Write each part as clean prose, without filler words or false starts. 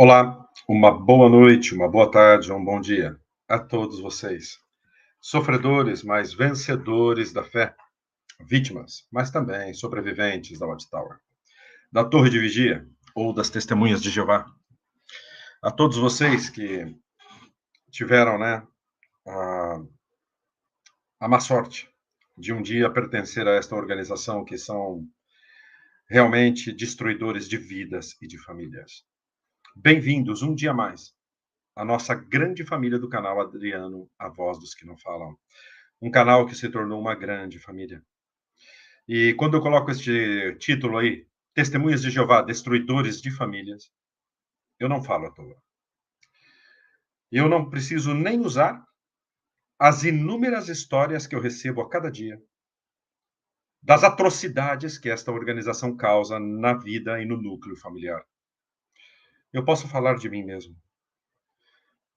Olá, uma boa noite, uma boa tarde, um bom dia a todos vocês. Sofredores, mas vencedores da fé. Vítimas, mas também sobreviventes da Watchtower, da Torre de Vigia ou das Testemunhas de Jeová. A todos vocês que tiveram, a, a má sorte de um dia pertencer a esta organização que são realmente destruidores de vidas e de famílias. Bem-vindos um dia mais à nossa grande família do canal Adriano, a voz dos que não falam. Um canal que se tornou uma grande família. E quando eu coloco este título aí, Testemunhas de Jeová, Destruidores de Famílias, eu não falo à toa. Eu não preciso nem usar as inúmeras histórias que eu recebo a cada dia das atrocidades que esta organização causa na vida e no núcleo familiar. Eu posso falar de mim mesmo.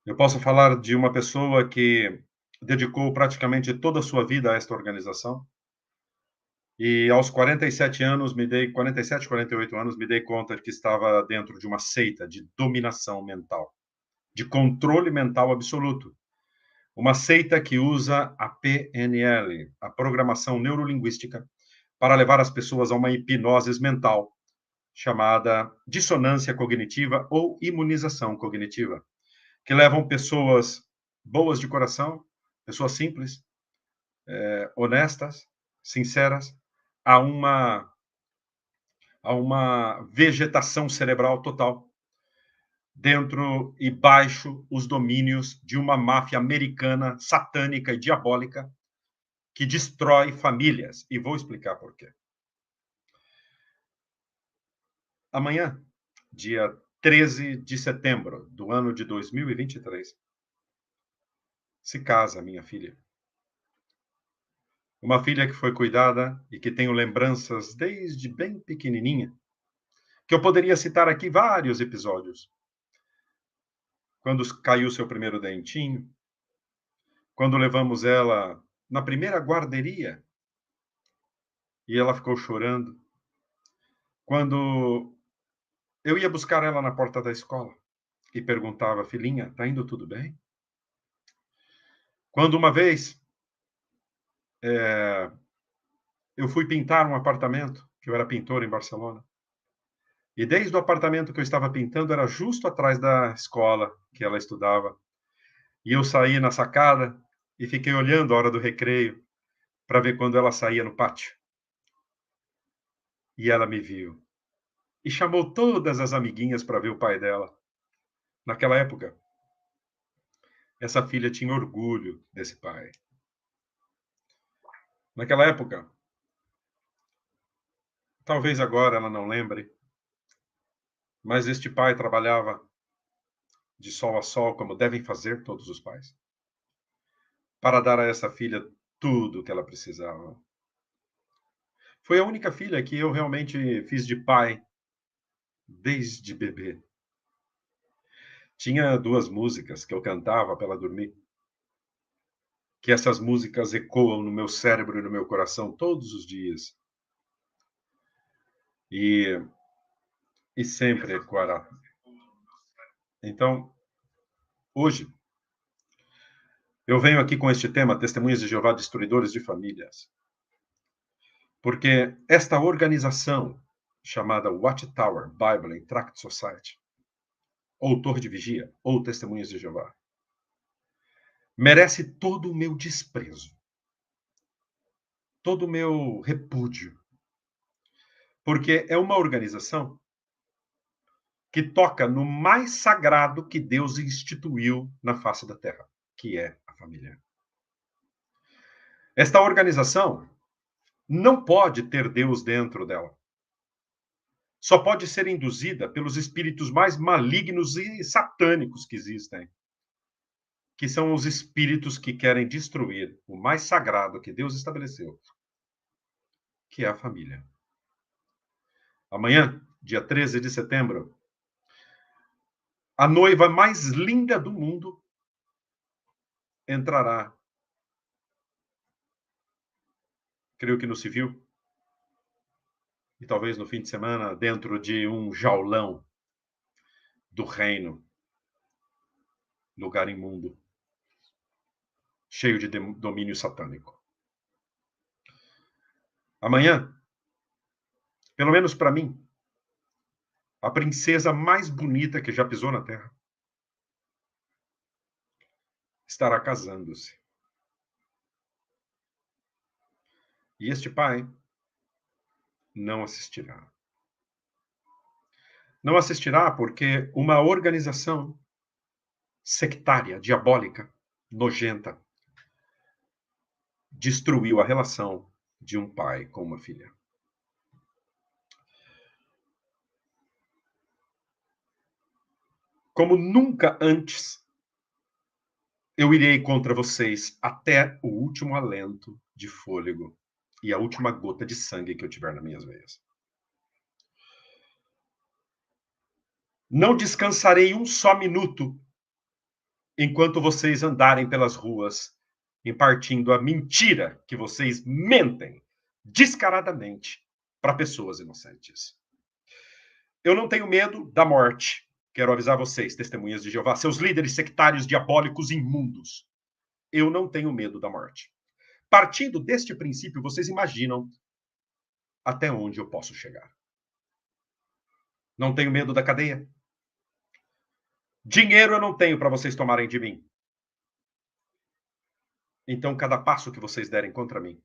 Eu posso falar de uma pessoa que dedicou praticamente toda a sua vida a esta organização. E aos 47 anos, 47, 48 anos, me dei conta de que estava dentro de uma seita de dominação mental, de controle mental absoluto. Uma seita que usa a PNL, a programação neurolinguística, para levar as pessoas a uma hipnose mental, chamada dissonância cognitiva ou imunização cognitiva, que levam pessoas boas de coração, pessoas simples, honestas, sinceras, a uma vegetação cerebral total, dentro e baixo os domínios de uma máfia americana satânica e diabólica que destrói famílias. E vou explicar por quê. Amanhã, dia 13 de setembro do ano de 2023, se casa minha filha. Uma filha que foi cuidada e que tenho lembranças desde bem pequenininha, que eu poderia citar aqui vários episódios. Quando caiu seu primeiro dentinho, quando levamos ela na primeira guarderia e ela ficou chorando, quando eu ia buscar ela na porta da escola e perguntava: filhinha, tá indo tudo bem? Quando uma vez eu fui pintar um apartamento, que eu era pintor em Barcelona, e desde o apartamento que eu estava pintando era justo atrás da escola que ela estudava, e eu saí na sacada e fiquei olhando a hora do recreio para ver quando ela saía no pátio. E ela me viu e chamou todas as amiguinhas para ver o pai dela. Naquela época, essa filha tinha orgulho desse pai. Naquela época, talvez agora ela não lembre, mas este pai trabalhava de sol a sol, como devem fazer todos os pais, para dar a essa filha tudo o que ela precisava. Foi a única filha que eu realmente fiz de pai desde bebê. Tinha duas músicas que eu cantava para ela dormir, que essas músicas ecoam no meu cérebro e no meu coração todos os dias. E, e sempre ecoará. Então, hoje, eu venho aqui com este tema, Testemunhas de Jeová, Destruidores de Famílias, porque esta organização, chamada Watchtower Bible and Tract Society, ou Torre de Vigia, ou Testemunhas de Jeová, merece todo o meu desprezo, todo o meu repúdio, porque é uma organização que toca no mais sagrado que Deus instituiu na face da terra, que é a família. Esta organização não pode ter Deus dentro dela. Só pode ser induzida pelos espíritos mais malignos e satânicos que existem, que são os espíritos que querem destruir o mais sagrado que Deus estabeleceu, que é a família. Amanhã, dia 13 de setembro, a noiva mais linda do mundo entrará, creio que no civil, e talvez no fim de semana, dentro de um jaulão do reino, lugar imundo, cheio de domínio satânico. Amanhã, pelo menos para mim, a princesa mais bonita que já pisou na Terra estará casando-se. E este pai não assistirá. Não assistirá porque uma organização sectária, diabólica, nojenta, destruiu a relação de um pai com uma filha. Como nunca antes, eu irei contra vocês até o último alento de fôlego e a última gota de sangue que eu tiver nas minhas veias. Não descansarei um só minuto enquanto vocês andarem pelas ruas, impartindo a mentira que vocês mentem descaradamente para pessoas inocentes. Eu não tenho medo da morte. Quero avisar vocês, testemunhas de Jeová, seus líderes sectários diabólicos imundos. Eu não tenho medo da morte. Partindo deste princípio, vocês imaginam até onde eu posso chegar. Não tenho medo da cadeia. Dinheiro eu não tenho para vocês tomarem de mim. Então, cada passo que vocês derem contra mim,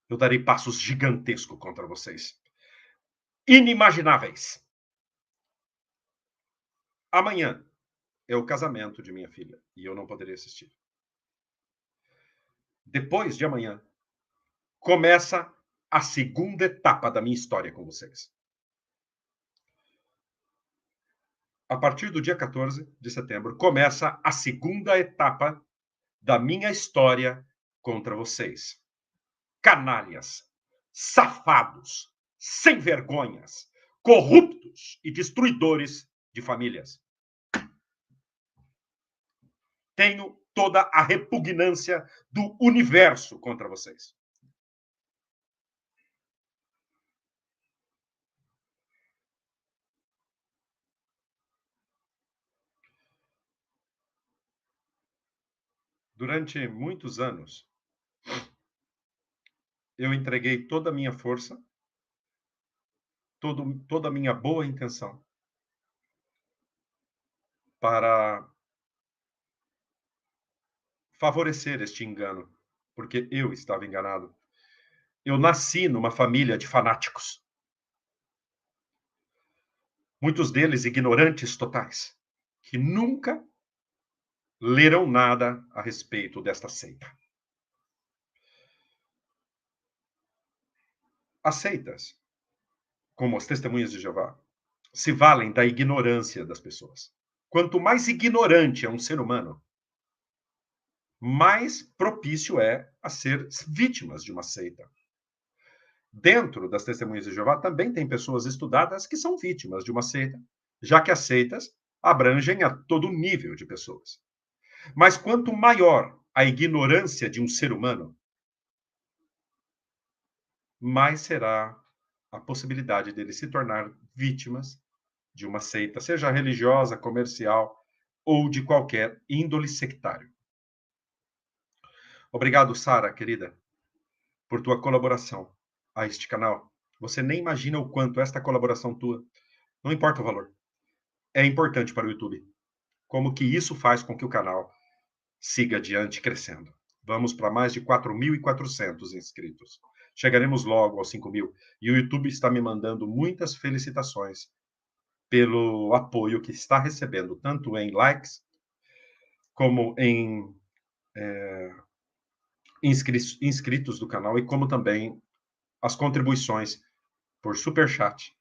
eu darei passos gigantescos contra vocês. Inimagináveis. Amanhã é o casamento de minha filha e eu não poderei assistir. Depois de amanhã, começa a segunda etapa da minha história com vocês. A partir do dia 14 de setembro, começa a segunda etapa da minha história contra vocês. Canalhas, safados, sem vergonhas, corruptos e destruidores de famílias. Tenho toda a repugnância do universo contra vocês. Durante muitos anos, eu entreguei toda a minha força, toda a minha boa intenção para favorecer este engano, porque eu estava enganado. Eu nasci numa família de fanáticos. Muitos deles ignorantes totais, que nunca leram nada a respeito desta seita. As seitas, como as testemunhas de Jeová, se valem da ignorância das pessoas. Quanto mais ignorante é um ser humano, mais propício é a ser vítimas de uma seita. Dentro das testemunhas de Jeová também tem pessoas estudadas que são vítimas de uma seita, já que as seitas abrangem a todo nível de pessoas. Mas quanto maior a ignorância de um ser humano, mais será a possibilidade dele se tornar vítimas de uma seita, seja religiosa, comercial ou de qualquer índole sectário. Obrigado, Sara, querida, por tua colaboração a este canal. Você nem imagina o quanto esta colaboração tua, não importa o valor, é importante para o YouTube. Como que isso faz com que o canal siga adiante crescendo. Vamos para mais de 4.400 inscritos. Chegaremos logo aos 5.000. E o YouTube está me mandando muitas felicitações pelo apoio que está recebendo, tanto em likes, como em inscritos do canal, e como também as contribuições por superchat,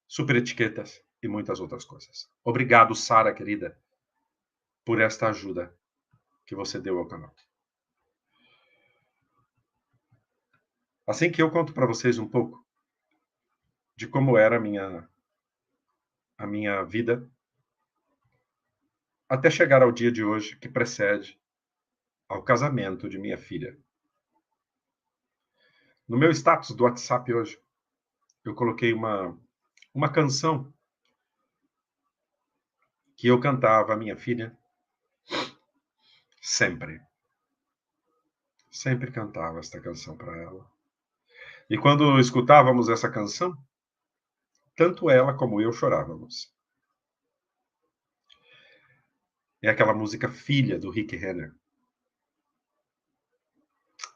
super etiquetas e muitas outras coisas. Obrigado, Sara, querida, por esta ajuda que você deu ao canal. Assim que eu conto para vocês um pouco de como era a minha vida até chegar ao dia de hoje, que precede ao casamento de minha filha. No meu status do WhatsApp hoje, eu coloquei uma canção que eu cantava a minha filha sempre. Sempre cantava esta canção para ela. E quando escutávamos essa canção, tanto ela como eu chorávamos. É aquela música Filha, do Rick Renner.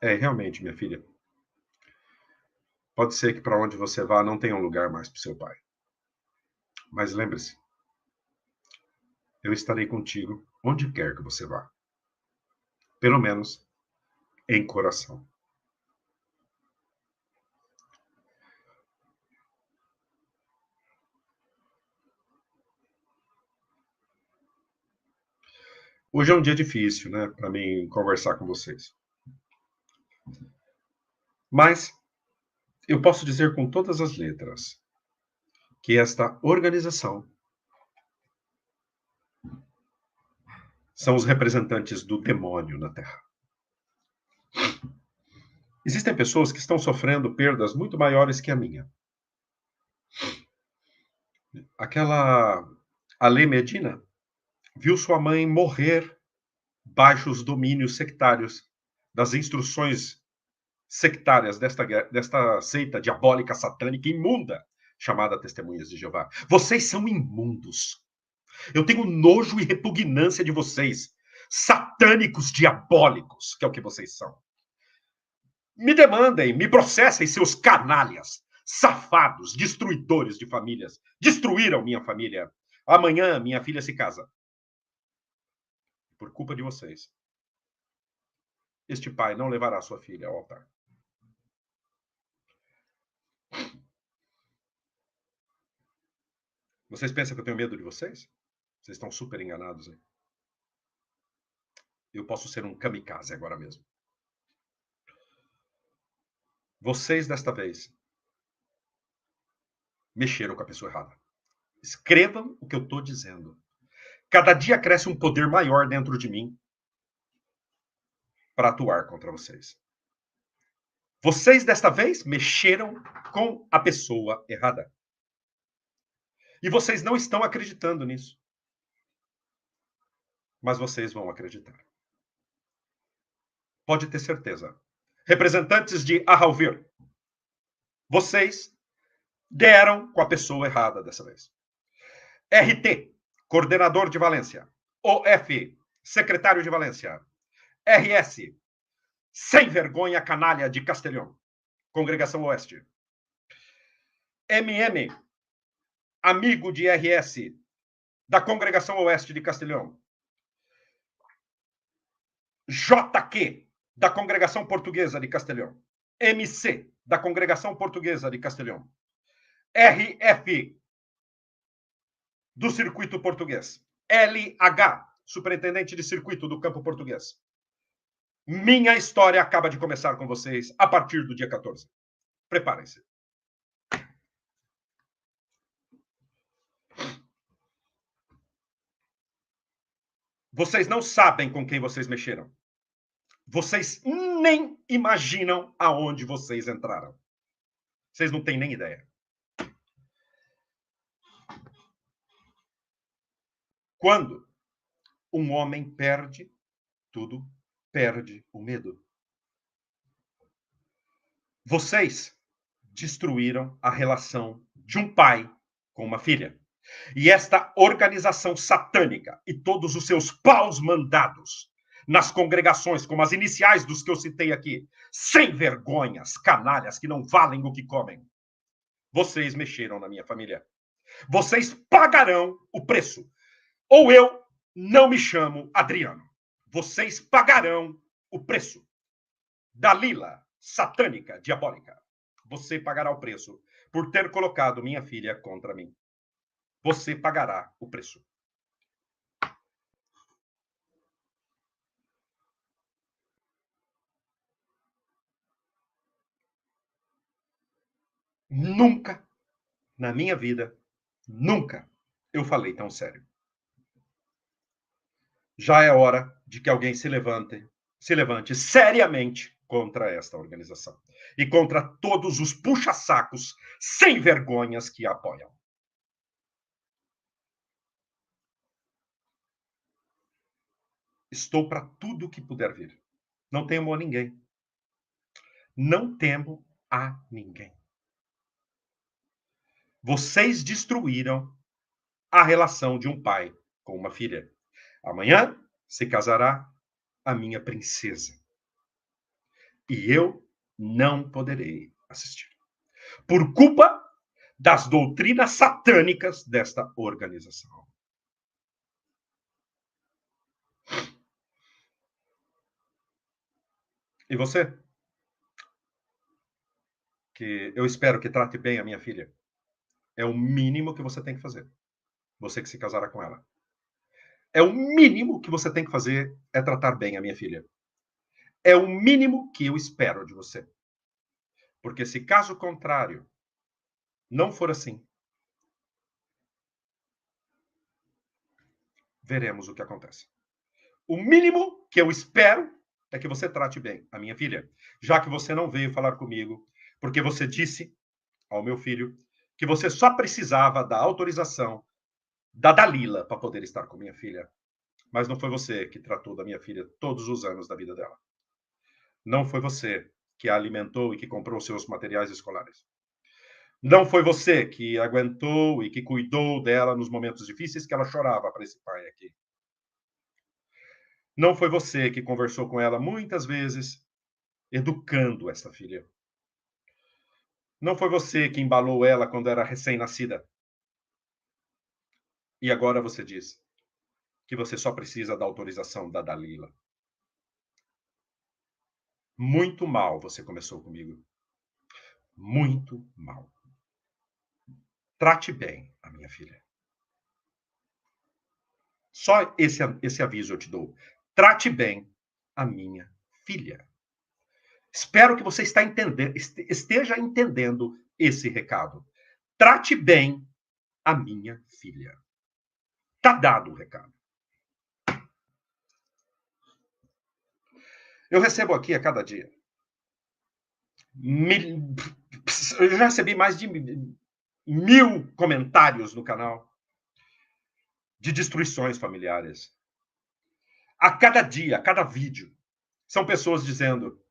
É, realmente, minha filha. Pode ser que para onde você vá não tenha um lugar mais para o seu pai. Mas lembre-se, eu estarei contigo onde quer que você vá. Pelo menos em coração. Hoje é um dia difícil, né, para mim conversar com vocês. Mas eu posso dizer com todas as letras que esta organização são os representantes do demônio na Terra. Existem pessoas que estão sofrendo perdas muito maiores que a minha. Aquela Ale Medina viu sua mãe morrer baixo os domínios sectários das instruções sectárias desta seita diabólica, satânica, imunda, chamada Testemunhas de Jeová. Vocês são imundos. Eu tenho nojo e repugnância de vocês. Satânicos diabólicos, que é o que vocês são. Me demandem, me processem, seus canalhas, safados, destruidores de famílias. Destruíram minha família. Amanhã minha filha se casa. Por culpa de vocês. Este pai não levará sua filha ao altar. Vocês pensam que eu tenho medo de vocês? Vocês estão super enganados aí. Eu posso ser um kamikaze agora mesmo. Vocês, desta vez, mexeram com a pessoa errada. Escrevam o que eu estou dizendo. Cada dia cresce um poder maior dentro de mim para atuar contra vocês. Vocês, desta vez, mexeram com a pessoa errada. E vocês não estão acreditando nisso. Mas vocês vão acreditar. Pode ter certeza. Representantes de Ahalvir, vocês deram com a pessoa errada dessa vez. RT, coordenador de Valência. OF, secretário de Valência. RS, sem vergonha canalha de Castelhão, Congregação Oeste. MM, amigo de RS, da Congregação Oeste de Castelhão. JQ, da Congregação Portuguesa de Castelhão. MC, da Congregação Portuguesa de Castelhão. RF, do Circuito Português. LH, superintendente de circuito do Campo Português. Minha história acaba de começar com vocês a partir do dia 14. Preparem-se. Vocês não sabem com quem vocês mexeram. Vocês nem imaginam aonde vocês entraram. Vocês não têm nem ideia. Quando um homem perde tudo, perde o medo. Vocês destruíram a relação de um pai com uma filha. E esta organização satânica e todos os seus paus mandados nas congregações, como as iniciais dos que eu citei aqui, sem vergonhas, canalhas que não valem o que comem. Vocês mexeram na minha família. Vocês pagarão o preço. Ou eu não me chamo Adriano. Vocês pagarão o preço. Dalila, satânica, diabólica. Você pagará o preço por ter colocado minha filha contra mim. Você pagará o preço. Nunca, na minha vida, nunca eu falei tão sério. Já é hora de que alguém se levante seriamente contra esta organização e contra todos os puxa-sacos sem vergonhas que a apoiam. Estou para tudo que puder vir. Não temo a ninguém. Não temo a ninguém. Vocês destruíram a relação de um pai com uma filha. Amanhã se casará a minha princesa. E eu não poderei assistir. Por culpa das doutrinas satânicas desta organização. E você? Que eu espero que trate bem a minha filha. É o mínimo que você tem que fazer. Você que se casará com ela. É o mínimo que você tem que fazer é tratar bem a minha filha. É o mínimo que eu espero de você. Porque se caso contrário não for assim, veremos o que acontece. O mínimo que eu espero é que você trate bem a minha filha, já que você não veio falar comigo, porque você disse ao meu filho que você só precisava da autorização da Dalila para poder estar com minha filha. Mas não foi você que tratou da minha filha todos os anos da vida dela. Não foi você que a alimentou e que comprou seus materiais escolares. Não foi você que aguentou e que cuidou dela nos momentos difíceis que ela chorava para esse pai aqui. Não foi você que conversou com ela muitas vezes, educando essa filha. Não foi você que embalou ela quando era recém-nascida. E agora você diz que você só precisa da autorização da Dalila. Muito mal você começou comigo. Muito mal. Trate bem a minha filha. Só esse aviso eu te dou. Trate bem a minha filha. Espero que você esteja entendendo esse recado. Trate bem a minha filha. Tá dado o recado. Eu recebo aqui a cada dia. Eu já recebi mais de 1000 comentários no canal de destruições familiares. A cada dia, a cada vídeo, são pessoas dizendo: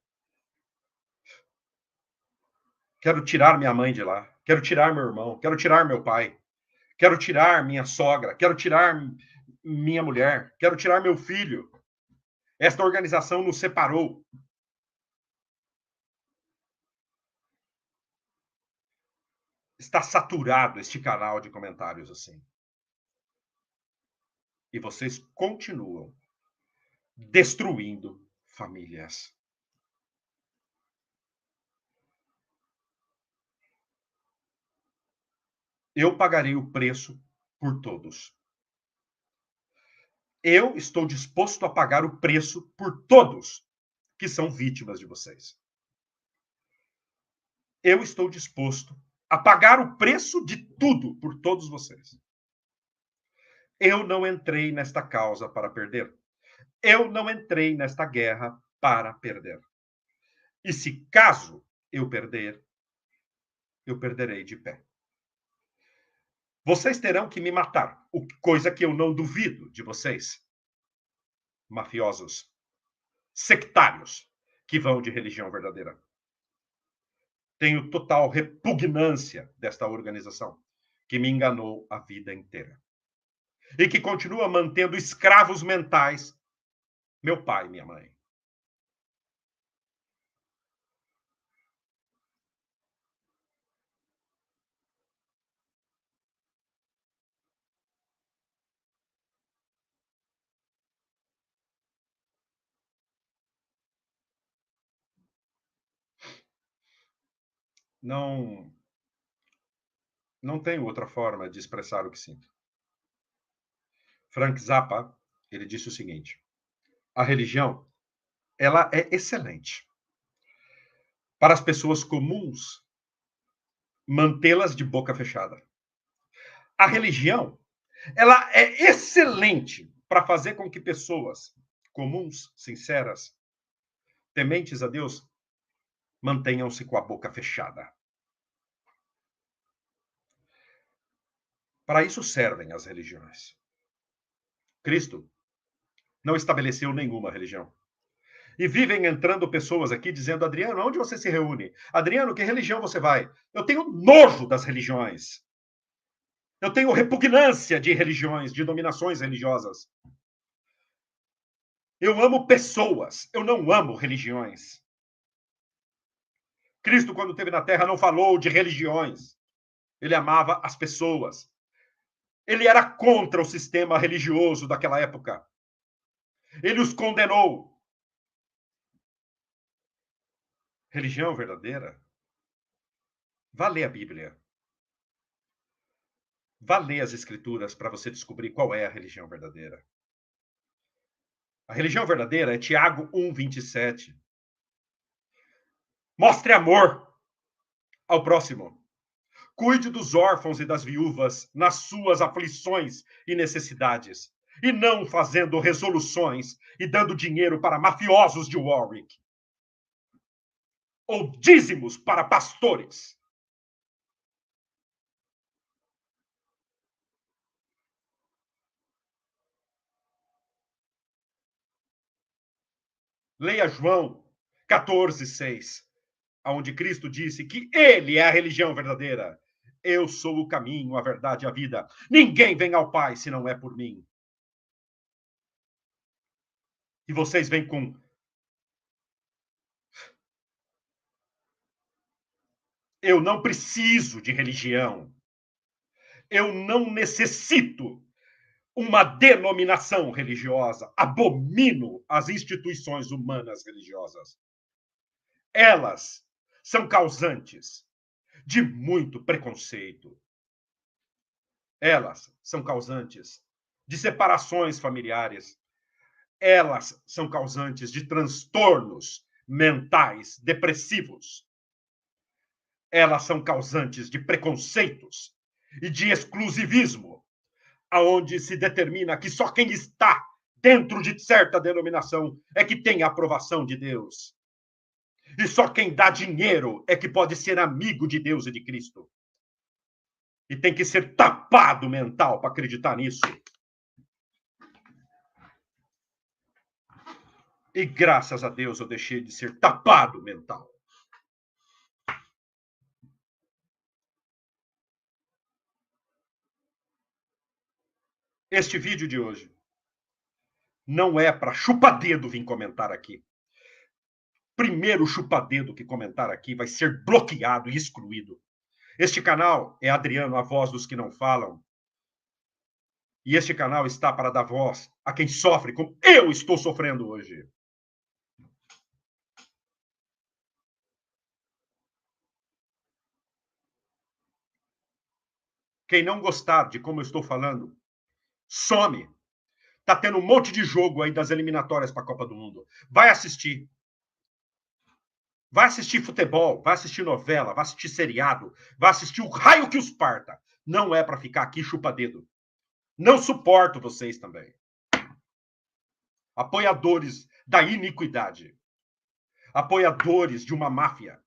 quero tirar minha mãe de lá, quero tirar meu irmão, quero tirar meu pai, quero tirar minha sogra, quero tirar minha mulher, quero tirar meu filho. Esta organização nos separou. Está saturado este canal de comentários assim. E vocês continuam destruindo famílias. Eu pagarei o preço por todos. Eu estou disposto a pagar o preço por todos que são vítimas de vocês. Eu estou disposto a pagar o preço de tudo por todos vocês. Eu não entrei nesta causa para perder. Eu não entrei nesta guerra para perder. E se caso eu perder, eu perderei de pé. Vocês terão que me matar, coisa que eu não duvido de vocês. Mafiosos, sectários, que vão de religião verdadeira. Tenho total repugnância desta organização, que me enganou a vida inteira. E que continua mantendo escravos mentais meu pai e minha mãe. Não, não tenho outra forma de expressar o que sinto. Frank Zappa, ele disse o seguinte: a religião, ela é excelente para as pessoas comuns mantê-las de boca fechada. A religião, ela é excelente para fazer com que pessoas comuns, sinceras, tementes a Deus, mantenham-se com a boca fechada. Para isso servem as religiões. Cristo não estabeleceu nenhuma religião. E vivem entrando pessoas aqui dizendo: Adriano, onde você se reúne? Adriano, que religião você vai? Eu tenho nojo das religiões. Eu tenho repugnância de religiões, de dominações religiosas. Eu amo pessoas, eu não amo religiões. Cristo, quando esteve na Terra, não falou de religiões. Ele amava as pessoas. Ele era contra o sistema religioso daquela época. Ele os condenou. Religião verdadeira? Vá ler a Bíblia. Vá ler as Escrituras para você descobrir qual é a religião verdadeira. A religião verdadeira é Tiago 1:27. Mostre amor ao próximo. Cuide dos órfãos e das viúvas nas suas aflições e necessidades, e não fazendo resoluções e dando dinheiro para mafiosos de Warwick, ou dízimos para pastores. Leia João 14:6, onde Cristo disse que ele é a religião verdadeira. Eu sou o caminho, a verdade e a vida. Ninguém vem ao Pai se não é por mim. E vocês vêm com: eu não preciso de religião. Eu não necessito uma denominação religiosa. Abomino as instituições humanas religiosas. Elas são causantes de muito preconceito. Elas são causantes de separações familiares. Elas são causantes de transtornos mentais depressivos. Elas são causantes de preconceitos e de exclusivismo, aonde se determina que só quem está dentro de certa denominação é que tem a aprovação de Deus. E só quem dá dinheiro é que pode ser amigo de Deus e de Cristo. E tem que ser tapado mental para acreditar nisso. E graças a Deus eu deixei de ser tapado mental. Este vídeo de hoje não é para chupa-dedo vir comentar aqui. Primeiro chupa-dedo que comentar aqui vai ser bloqueado e excluído. Este canal é Adriano, a voz dos que não falam. E este canal está para dar voz a quem sofre como eu estou sofrendo hoje. Quem não gostar de como eu estou falando, some. Tá tendo um monte de jogo aí das eliminatórias para a Copa do Mundo. Vai assistir. Vai assistir futebol, vai assistir novela, vai assistir seriado, vai assistir o raio que os parta. Não é para ficar aqui chupa-dedo. Não suporto vocês também. Apoiadores da iniquidade. Apoiadores de uma máfia.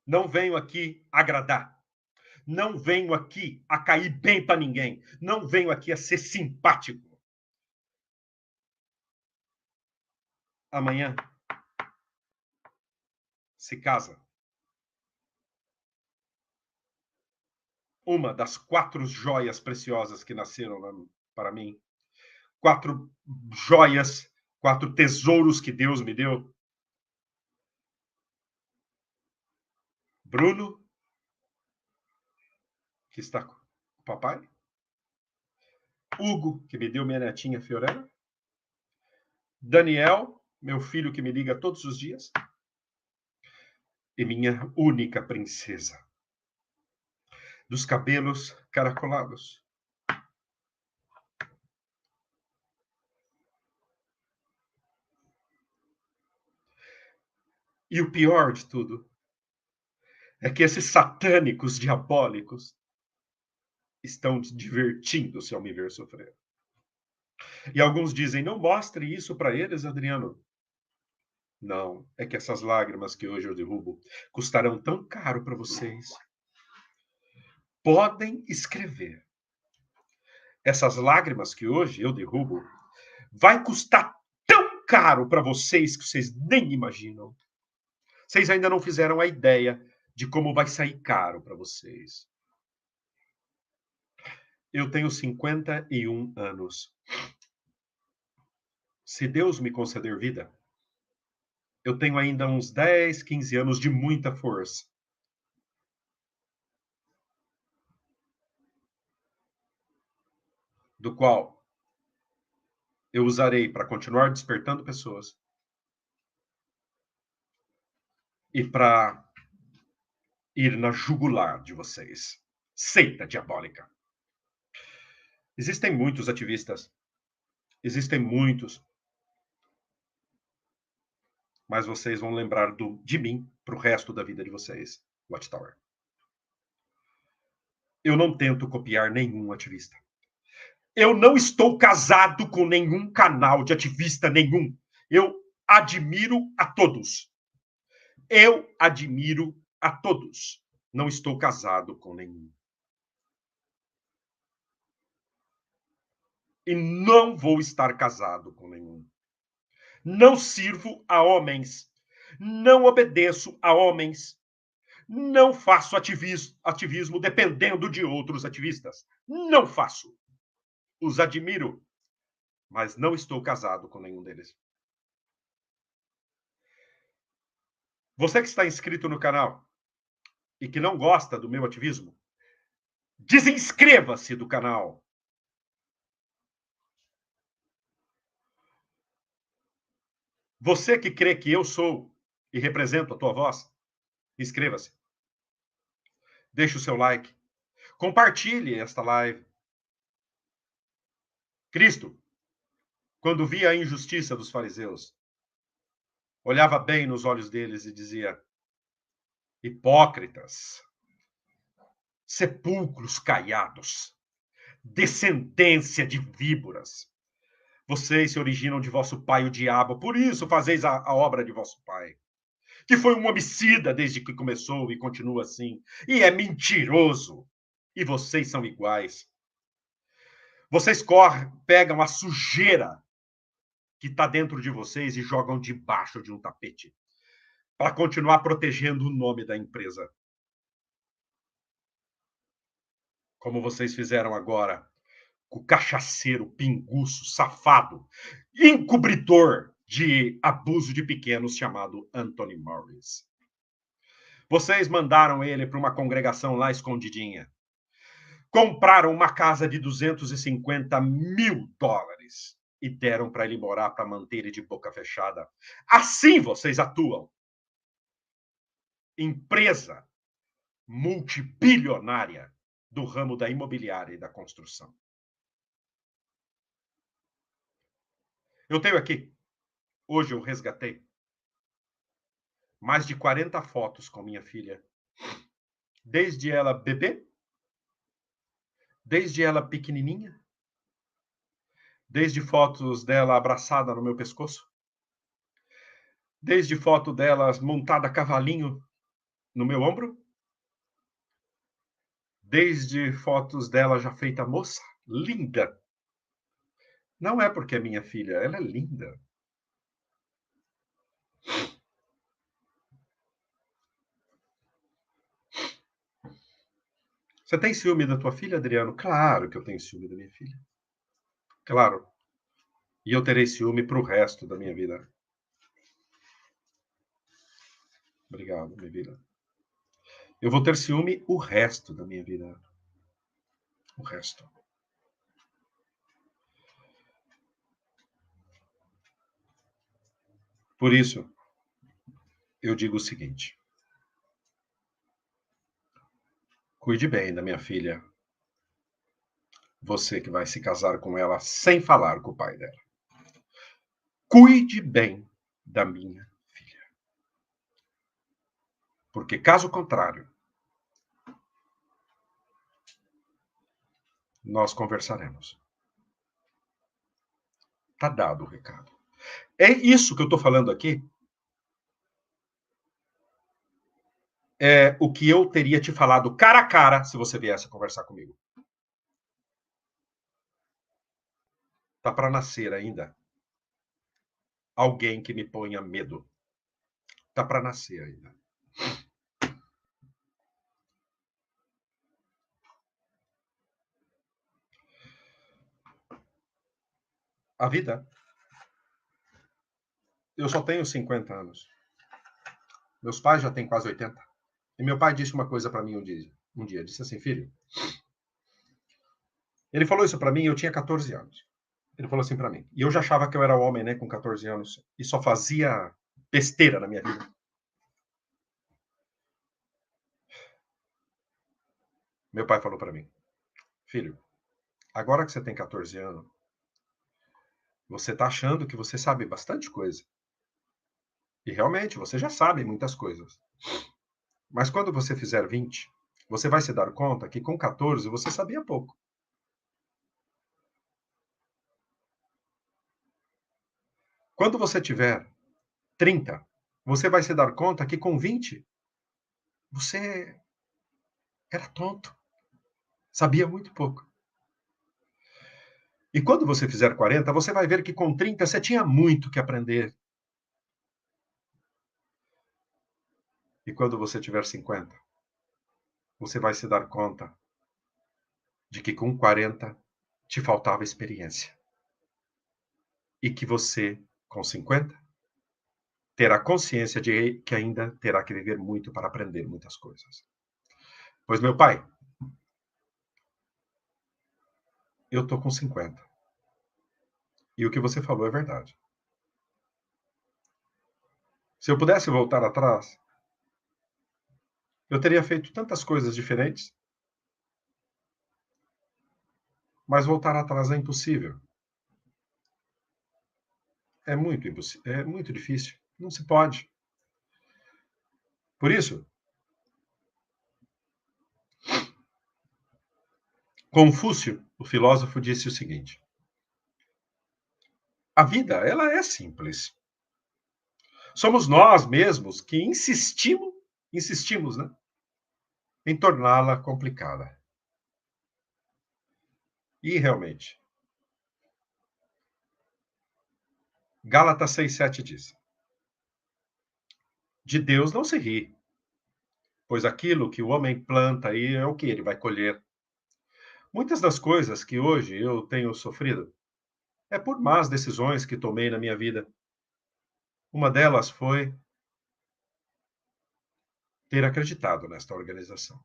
Não venho aqui agradar. Não venho aqui a cair bem para ninguém. Não venho aqui a ser simpático. Amanhã se casa uma das 4 joias preciosas que nasceram para mim. 4 joias, 4 tesouros que Deus me deu. Bruno, que está com o papai. Hugo, que me deu minha netinha Fiorella. Daniel, meu filho que me liga todos os dias. E minha única princesa, dos cabelos caracolados. E o pior de tudo é que esses satânicos diabólicos estão divertindo-se ao me ver sofrer. E alguns dizem, não mostre isso para eles, Adriano. Não, é que essas lágrimas que hoje eu derrubo custarão tão caro para vocês. Podem escrever. Essas lágrimas que hoje eu derrubo vai custar tão caro para vocês que vocês nem imaginam. Vocês ainda não fizeram a ideia de como vai sair caro para vocês. Eu tenho 51 anos. Se Deus me conceder vida, eu tenho ainda uns 10, 15 anos de muita força. Do qual eu usarei para continuar despertando pessoas e para ir na jugular de vocês. Seita diabólica. Existem muitos ativistas. Existem muitos. Mas vocês vão lembrar de mim para o resto da vida de vocês, Watchtower. Eu não tento copiar nenhum ativista. Eu não estou casado com nenhum canal de ativista nenhum. Eu admiro a todos. Eu admiro a todos. Não estou casado com nenhum. E não vou estar casado com nenhum. Não sirvo a homens. Não obedeço a homens. Não faço ativismo dependendo de outros ativistas. Não faço. Os admiro, mas não estou casado com nenhum deles. Você que está inscrito no canal e que não gosta do meu ativismo, desinscreva-se do canal. Você que crê que eu sou e represento a tua voz, inscreva-se. Deixe o seu like. Compartilhe esta live. Cristo, quando via a injustiça dos fariseus, olhava bem nos olhos deles e dizia: hipócritas, sepulcros caiados, descendência de víboras. Vocês se originam de vosso pai, o diabo, por isso fazeis a obra de vosso pai, que foi um homicida desde que começou e continua assim, e é mentiroso. E vocês são iguais. Vocês pegam a sujeira que está dentro de vocês e jogam debaixo de um tapete, para continuar protegendo o nome da empresa. Como vocês fizeram agora com o cachaceiro, pinguço, safado, encobridor de abuso de pequenos chamado Anthony Morris. Vocês mandaram ele para uma congregação lá escondidinha. Compraram uma casa de 250 mil dólares e deram para ele morar para manter ele de boca fechada. Assim vocês atuam. Empresa multibilionária do ramo da imobiliária e da construção. Eu tenho aqui, hoje eu resgatei, mais de 40 fotos com minha filha. Desde ela bebê, desde ela pequenininha, desde fotos dela abraçada no meu pescoço, desde foto dela montada a cavalinho no meu ombro, desde fotos dela já feita moça, linda. Não é porque é minha filha, ela é linda. Você tem ciúme da tua filha, Adriano? Claro que eu tenho ciúme da minha filha. Claro. E eu terei ciúme para o resto da minha vida. Obrigado, minha vida. Eu vou ter ciúme o resto da minha vida. O resto. Por isso, eu digo o seguinte. Cuide bem da minha filha. Você que vai se casar com ela sem falar com o pai dela. Cuide bem da minha filha. Porque, caso contrário, nós conversaremos. Tá dado o recado. É isso que eu estou falando aqui, é o que eu teria te falado cara a cara se você viesse conversar comigo. Tá para nascer ainda alguém que me ponha medo. Tá para nascer ainda. A vida. Eu só tenho 50 anos. Meus pais já têm quase 80. E meu pai disse uma coisa para mim um dia. Disse assim, filho. Ele falou isso para mim, eu tinha 14 anos. Ele falou assim para mim. E eu já achava que eu era homem, né, com 14 anos. E só fazia besteira na minha vida. Meu pai falou para mim. Filho, agora que você tem 14 anos, você tá achando que você sabe bastante coisa. E realmente, você já sabe muitas coisas. Mas quando você fizer 20, você vai se dar conta que com 14 você sabia pouco. Quando você tiver 30, você vai se dar conta que com 20 você era tonto, sabia muito pouco. E quando você fizer 40, você vai ver que com 30 você tinha muito que aprender. E quando você tiver 50, você vai se dar conta de que com 40 te faltava experiência. E que você, com 50, terá consciência de que ainda terá que viver muito para aprender muitas coisas. Pois, meu pai, eu tô com 50. E o que você falou é verdade. Se eu pudesse voltar atrás, eu teria feito tantas coisas diferentes, mas voltar atrás é impossível. É muito impossível, é muito difícil. Não se pode. Por isso, Confúcio, o filósofo, disse o seguinte: a vida, ela é simples. Somos nós mesmos que insistimos, né, em torná-la complicada. E realmente, Gálatas 6:7 diz: de Deus não se ri, pois aquilo que o homem planta aí é o que ele vai colher. Muitas das coisas que hoje eu tenho sofrido é por más decisões que tomei na minha vida. Uma delas foi ter acreditado nesta organização.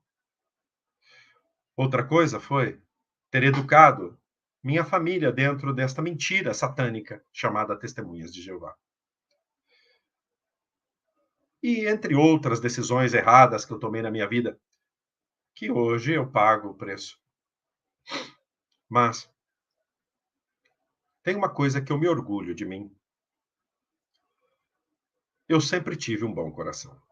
Outra coisa foi ter educado minha família dentro desta mentira satânica chamada Testemunhas de Jeová. E entre outras decisões erradas que eu tomei na minha vida, que hoje eu pago o preço. Mas tem uma coisa que eu me orgulho de mim. Eu sempre tive um bom coração.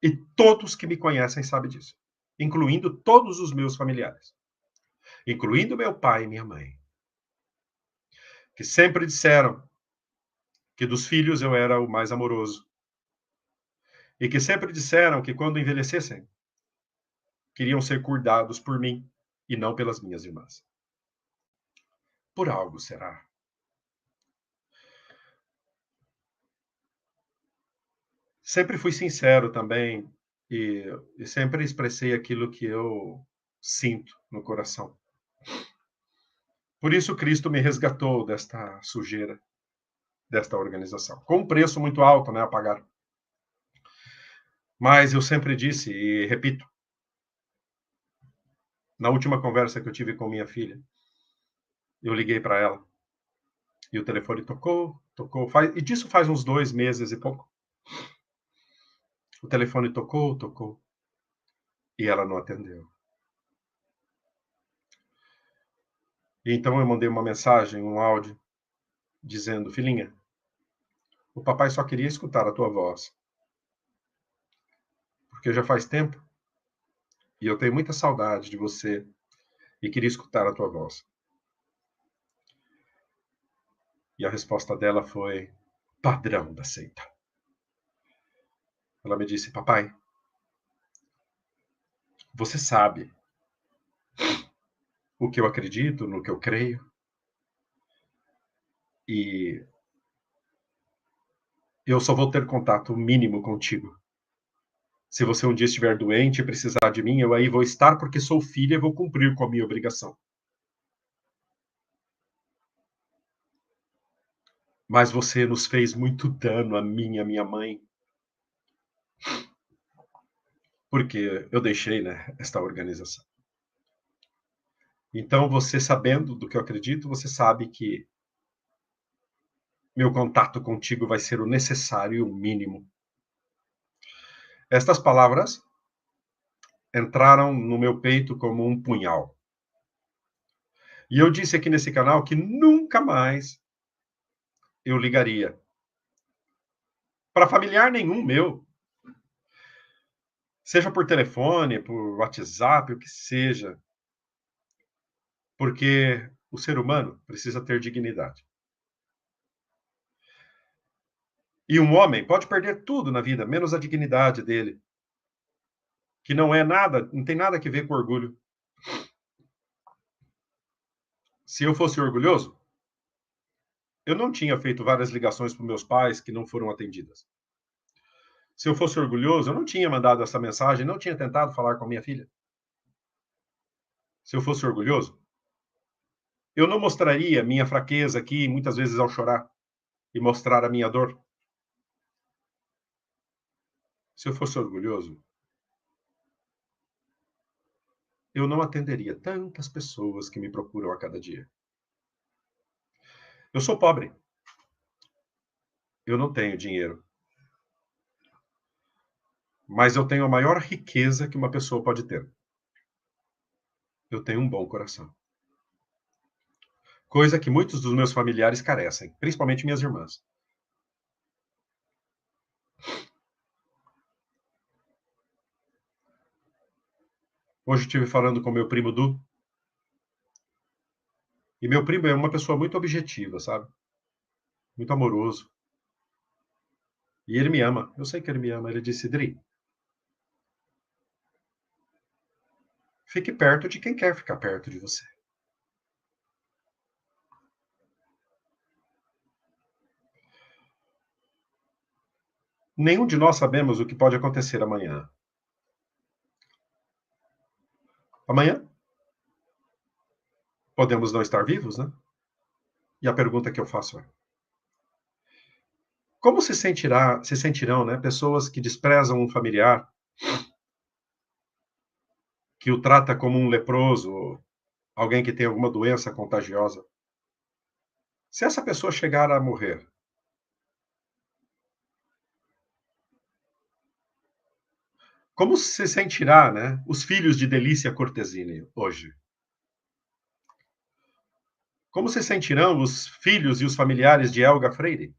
E todos que me conhecem sabem disso, incluindo todos os meus familiares, incluindo meu pai e minha mãe, que sempre disseram que dos filhos eu era o mais amoroso, e que sempre disseram que quando envelhecessem, queriam ser cuidados por mim e não pelas minhas irmãs. Por algo será. Sempre fui sincero também e, e sempre expressei aquilo que eu sinto no coração. Por isso Cristo me resgatou desta sujeira, desta organização, com um preço muito alto, né, a pagar. Mas eu sempre disse e repito, na última conversa que eu tive com minha filha, eu liguei para ela e o telefone tocou, e disso faz uns 2 meses e pouco. O telefone tocou, e ela não atendeu. E então eu mandei uma mensagem, um áudio, dizendo: filhinha, o papai só queria escutar a tua voz, porque já faz tempo e eu tenho muita saudade de você e queria escutar a tua voz. E a resposta dela foi: padrão da seita. Ela me disse: papai, você sabe o que eu acredito, no que eu creio, e eu só vou ter contato mínimo contigo. Se você um dia estiver doente e precisar de mim, eu aí vou estar porque sou filha e vou cumprir com a minha obrigação. Mas você nos fez muito dano a mim e a minha mãe, porque eu deixei, né, esta organização. Então, você sabendo do que eu acredito, você sabe que meu contato contigo vai ser o necessário e o mínimo. Estas palavras entraram no meu peito como um punhal. E eu disse aqui nesse canal que nunca mais eu ligaria para familiar nenhum meu, seja por telefone, por WhatsApp, o que seja, porque o ser humano precisa ter dignidade. E um homem pode perder tudo na vida, menos a dignidade dele, que não é nada, não tem nada a ver com orgulho. Se eu fosse orgulhoso, eu não tinha feito várias ligações para meus pais que não foram atendidas. Se eu fosse orgulhoso, eu não tinha mandado essa mensagem, não tinha tentado falar com a minha filha. Se eu fosse orgulhoso, eu não mostraria minha fraqueza aqui, muitas vezes ao chorar, e mostrar a minha dor. Se eu fosse orgulhoso, eu não atenderia tantas pessoas que me procuram a cada dia. Eu sou pobre. Eu não tenho dinheiro. Mas eu tenho a maior riqueza que uma pessoa pode ter. Eu tenho um bom coração. Coisa que muitos dos meus familiares carecem, principalmente minhas irmãs. Hoje estive falando com meu primo Du. E meu primo é uma pessoa muito objetiva, sabe? Muito amoroso. E ele me ama. Eu sei que ele me ama. Ele disse: Dri, fique perto de quem quer ficar perto de você. Nenhum de nós sabemos o que pode acontecer amanhã. Amanhã podemos não estar vivos, né? E a pergunta que eu faço é: como se sentirão, né, pessoas que desprezam um familiar, que o trata como um leproso, alguém que tem alguma doença contagiosa? Se essa pessoa chegar a morrer, como se sentirá, né, os filhos de Delícia Cortesini hoje? Como se sentirão os filhos e os familiares de Helga Freire?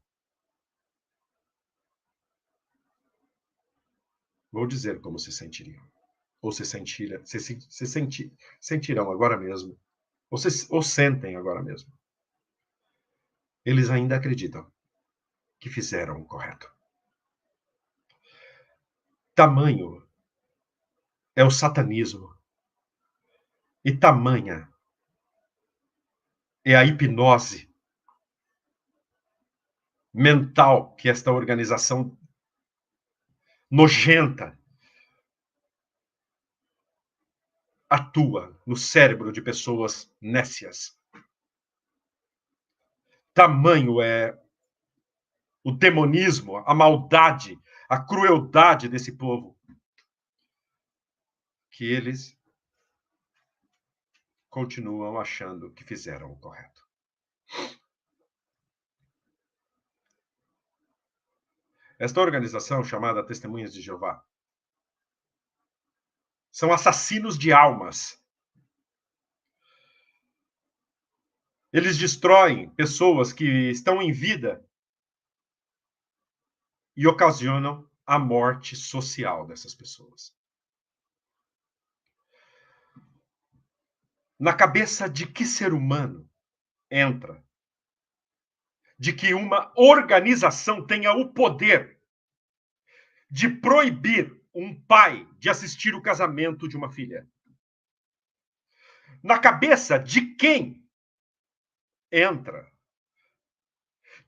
Vou dizer como se sentiriam. Ou sentirão agora mesmo. Ou sentem agora mesmo. Eles ainda acreditam que fizeram o correto. Tamanho é o satanismo. E tamanha é a hipnose mental que esta organização nojenta atua no cérebro de pessoas nécias. Tamanho é o demonismo, a maldade, a crueldade desse povo, que eles continuam achando que fizeram o correto. Esta organização, chamada Testemunhas de Jeová, são assassinos de almas. Eles destroem pessoas que estão em vida e ocasionam a morte social dessas pessoas. Na cabeça de que ser humano entra de que uma organização tenha o poder de proibir um pai de assistir o casamento de uma filha. Na cabeça de quem entra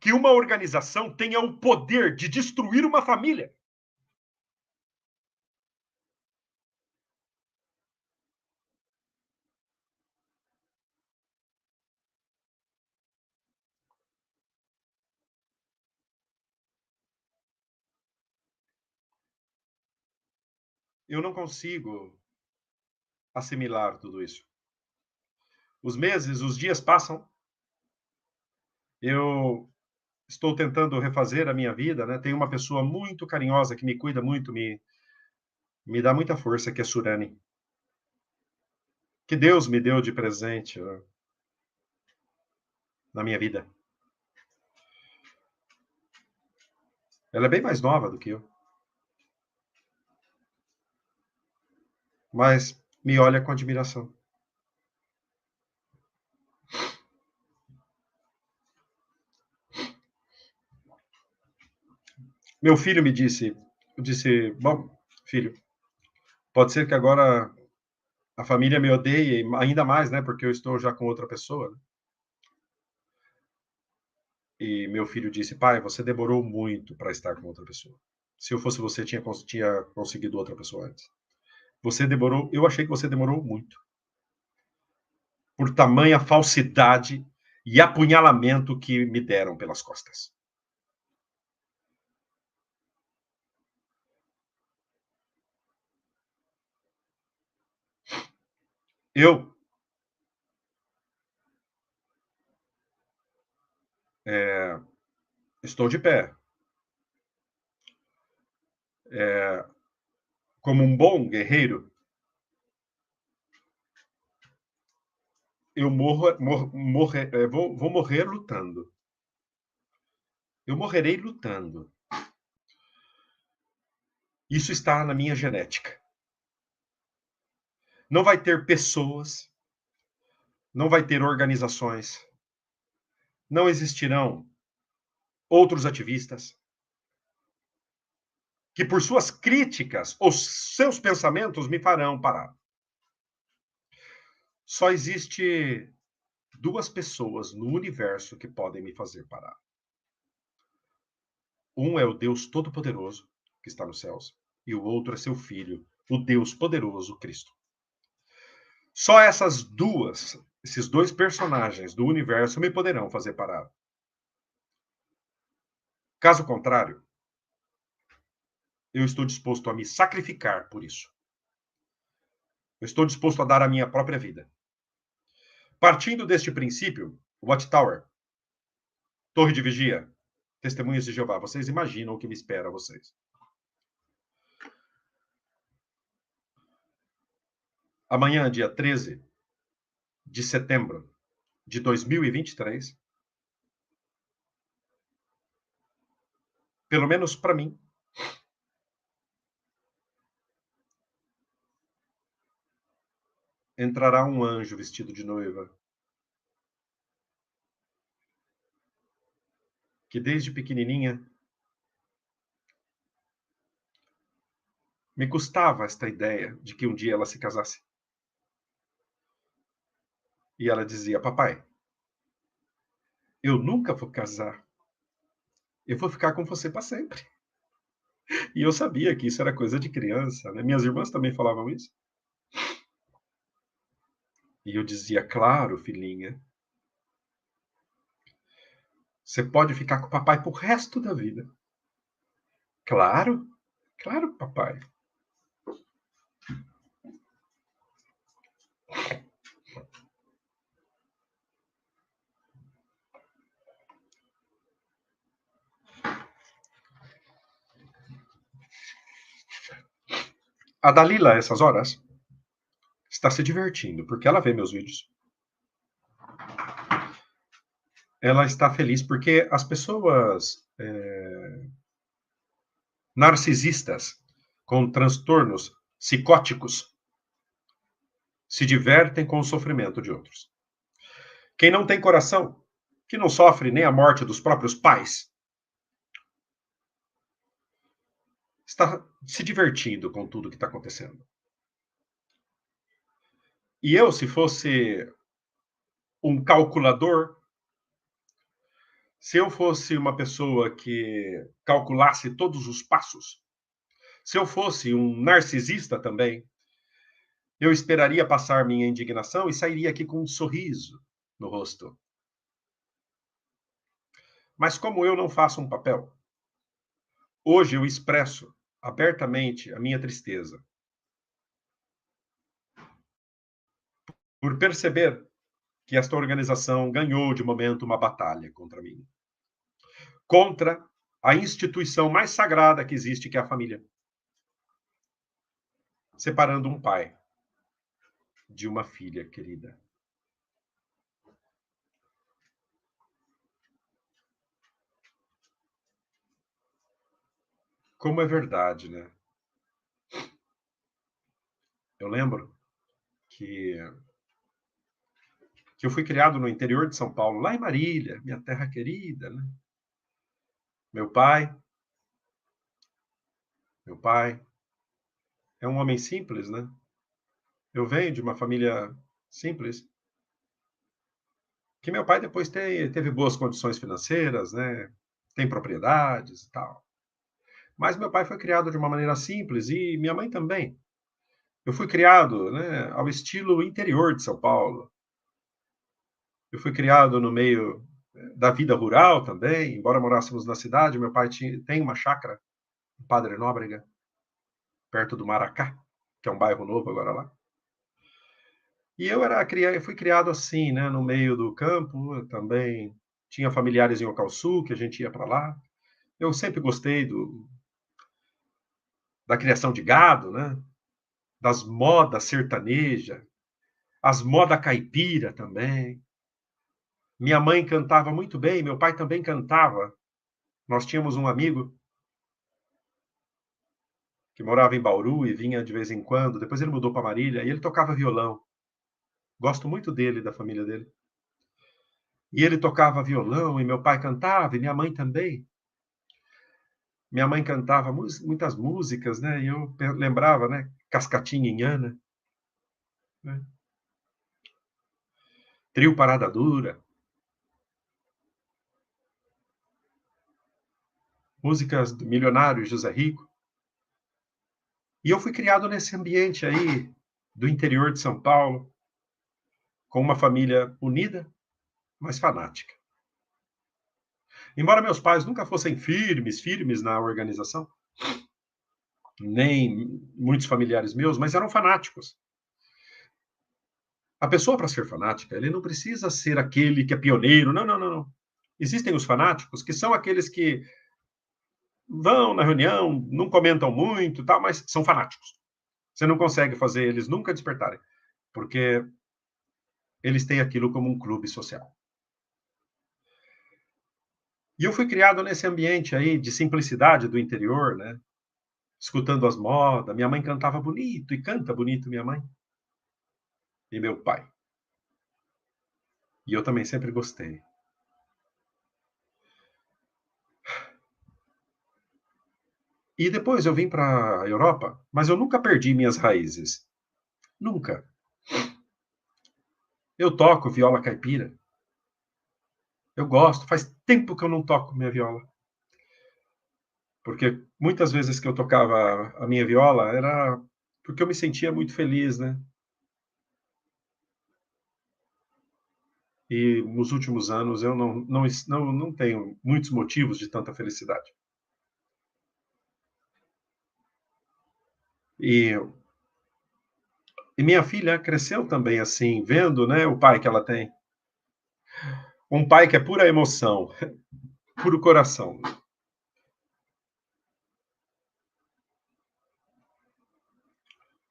que uma organização tenha o poder de destruir uma família? Eu não consigo assimilar tudo isso. Os meses, os dias passam, eu estou tentando refazer a minha vida, né? Tem uma pessoa muito carinhosa que me cuida muito, me dá muita força, que é Surani. Que Deus me deu de presente, né, na minha vida. Ela é bem mais nova do que eu, mas me olha com admiração. Meu filho me disse, eu disse, bom, filho, pode ser que agora a família me odeie ainda mais, né? Porque eu estou já com outra pessoa. Né? E meu filho disse, pai, você demorou muito para estar com outra pessoa. Se eu fosse você, tinha conseguido outra pessoa antes. Você demorou, eu achei que você demorou muito. Por tamanha falsidade e apunhalamento que me deram pelas costas. Eu estou de pé. Como um bom guerreiro, eu vou morrer lutando. Eu morrerei lutando. Isso está na minha genética. Não vai ter pessoas, não vai ter organizações, não existirão outros ativistas que, por suas críticas ou seus pensamentos, me farão parar. Só existe duas pessoas no universo que podem me fazer parar. Um é o Deus Todo-Poderoso, que está nos céus, e o outro é seu Filho, o Deus Poderoso, Cristo. Só esses dois personagens do universo me poderão fazer parar. Caso contrário, eu estou disposto a me sacrificar por isso. Eu estou disposto a dar a minha própria vida. Partindo deste princípio, Watchtower, Torre de Vigia, Testemunhas de Jeová, vocês imaginam o que me espera a vocês. Amanhã, dia 13 de setembro de 2023, pelo menos para mim, entrará um anjo vestido de noiva, que desde pequenininha me custava esta ideia de que um dia ela se casasse. E ela dizia, papai, eu nunca vou casar. Eu vou ficar com você para sempre. E eu sabia que isso era coisa de criança, né? Minhas irmãs também falavam isso. E eu dizia, claro, filhinha, você pode ficar com o papai pro resto da vida. Claro, claro, papai. A Dalila, a essas horas, está se divertindo, porque ela vê meus vídeos. Ela está feliz porque as pessoas narcisistas com transtornos psicóticos se divertem com o sofrimento de outros. Quem não tem coração que não sofre nem a morte dos próprios pais, está se divertindo com tudo que está acontecendo. E eu, se fosse um calculador, se eu fosse uma pessoa que calculasse todos os passos, se eu fosse um narcisista também, eu esperaria passar minha indignação e sairia aqui com um sorriso no rosto. Mas como eu não faço um papel, hoje eu expresso abertamente a minha tristeza por perceber que esta organização ganhou de momento uma batalha contra mim, contra a instituição mais sagrada que existe, que é a família, separando um pai de uma filha querida. Como é verdade, né? Eu lembro que, que eu fui criado no interior de São Paulo, lá em Marília, minha terra querida, né? Meu pai, meu pai é um homem simples, né? Eu venho de uma família simples, que meu pai depois teve boas condições financeiras, né? Tem propriedades e tal. Mas meu pai foi criado de uma maneira simples e minha mãe também. Eu fui criado, né, ao estilo interior de São Paulo. Eu fui criado no meio da vida rural também, embora morássemos na cidade. Meu pai tem uma chácara, em Padre Nóbrega, perto do Maracá, que é um bairro novo agora lá. E eu fui criado assim, né, no meio do campo. Eu também tinha familiares em Ocauçu, que a gente ia para lá. Eu sempre gostei da criação de gado, né, das modas sertanejas, as modas caipira também. Minha mãe cantava muito bem, meu pai também cantava. Nós tínhamos um amigo que morava em Bauru e vinha de vez em quando. Depois ele mudou para Marília e ele tocava violão. Gosto muito dele, da família dele. E ele tocava violão e meu pai cantava e minha mãe também. Minha mãe cantava muitas músicas, né? E eu lembrava, né? Cascatinha em Ana, né? Trio Parada Dura, músicas do Milionário José Rico. E eu fui criado nesse ambiente aí do interior de São Paulo, com uma família unida, mas fanática. Embora meus pais nunca fossem firmes na organização, nem muitos familiares meus, mas eram fanáticos. A pessoa, para ser fanática, ele não precisa ser aquele que é pioneiro. Não, não, não, não. Existem os fanáticos, que são aqueles que vão na reunião, não comentam muito, tal, mas são fanáticos. Você não consegue fazer eles nunca despertarem, porque eles têm aquilo como um clube social. E eu fui criado nesse ambiente aí de simplicidade do interior, né? Escutando as modas. Minha mãe cantava bonito e canta bonito, minha mãe. E meu pai. E eu também sempre gostei. E depois eu vim para a Europa, mas eu nunca perdi minhas raízes. Nunca. Eu toco viola caipira. Eu gosto. Faz tempo que eu não toco minha viola. Porque muitas vezes que eu tocava a minha viola era porque eu me sentia muito feliz, né? E nos últimos anos eu não tenho muitos motivos de tanta felicidade. E, e minha filha cresceu também assim, vendo, né, o pai que ela tem. Um pai que é pura emoção, puro coração.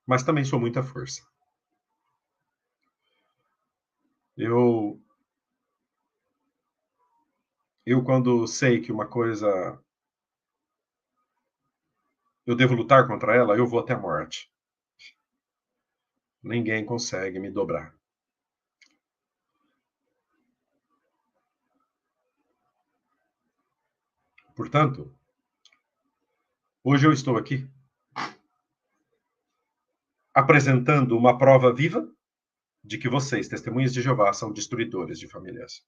Mas também sou muita força. Eu, eu quando sei que uma coisa eu devo lutar contra ela, eu vou até a morte. Ninguém consegue me dobrar. Portanto, hoje eu estou aqui apresentando uma prova viva de que vocês, testemunhas de Jeová, são destruidores de famílias.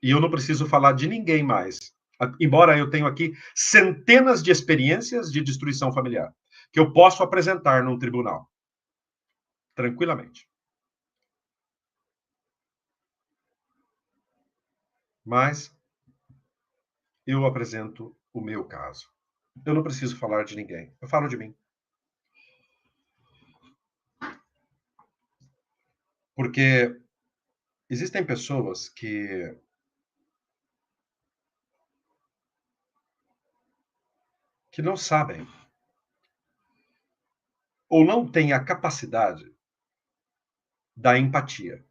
E eu não preciso falar de ninguém mais, embora eu tenha aqui centenas de experiências de destruição familiar, que eu posso apresentar num tribunal, tranquilamente. Mas eu apresento o meu caso. Eu não preciso falar de ninguém, eu falo de mim. Porque existem pessoas que não sabem ou não têm a capacidade da empatia.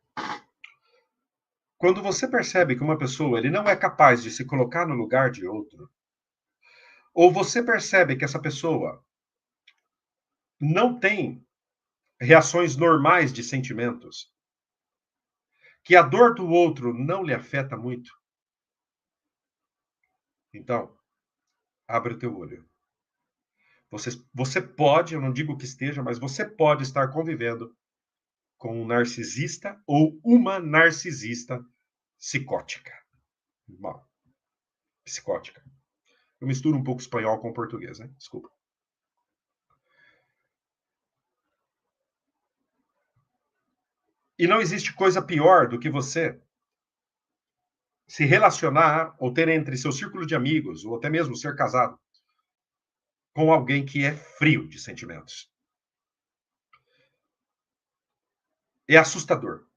Quando você percebe que uma pessoa ele não é capaz de se colocar no lugar de outro, ou você percebe que essa pessoa não tem reações normais de sentimentos, que a dor do outro não lhe afeta muito, então, abre o teu olho. Você pode, eu não digo que esteja, mas você pode estar convivendo com um narcisista ou uma narcisista psicótica. Bom, psicótica. Eu misturo um pouco espanhol com português, né? Desculpa. E não existe coisa pior do que você se relacionar ou ter entre seu círculo de amigos, ou até mesmo ser casado, com alguém que é frio de sentimentos. É assustador.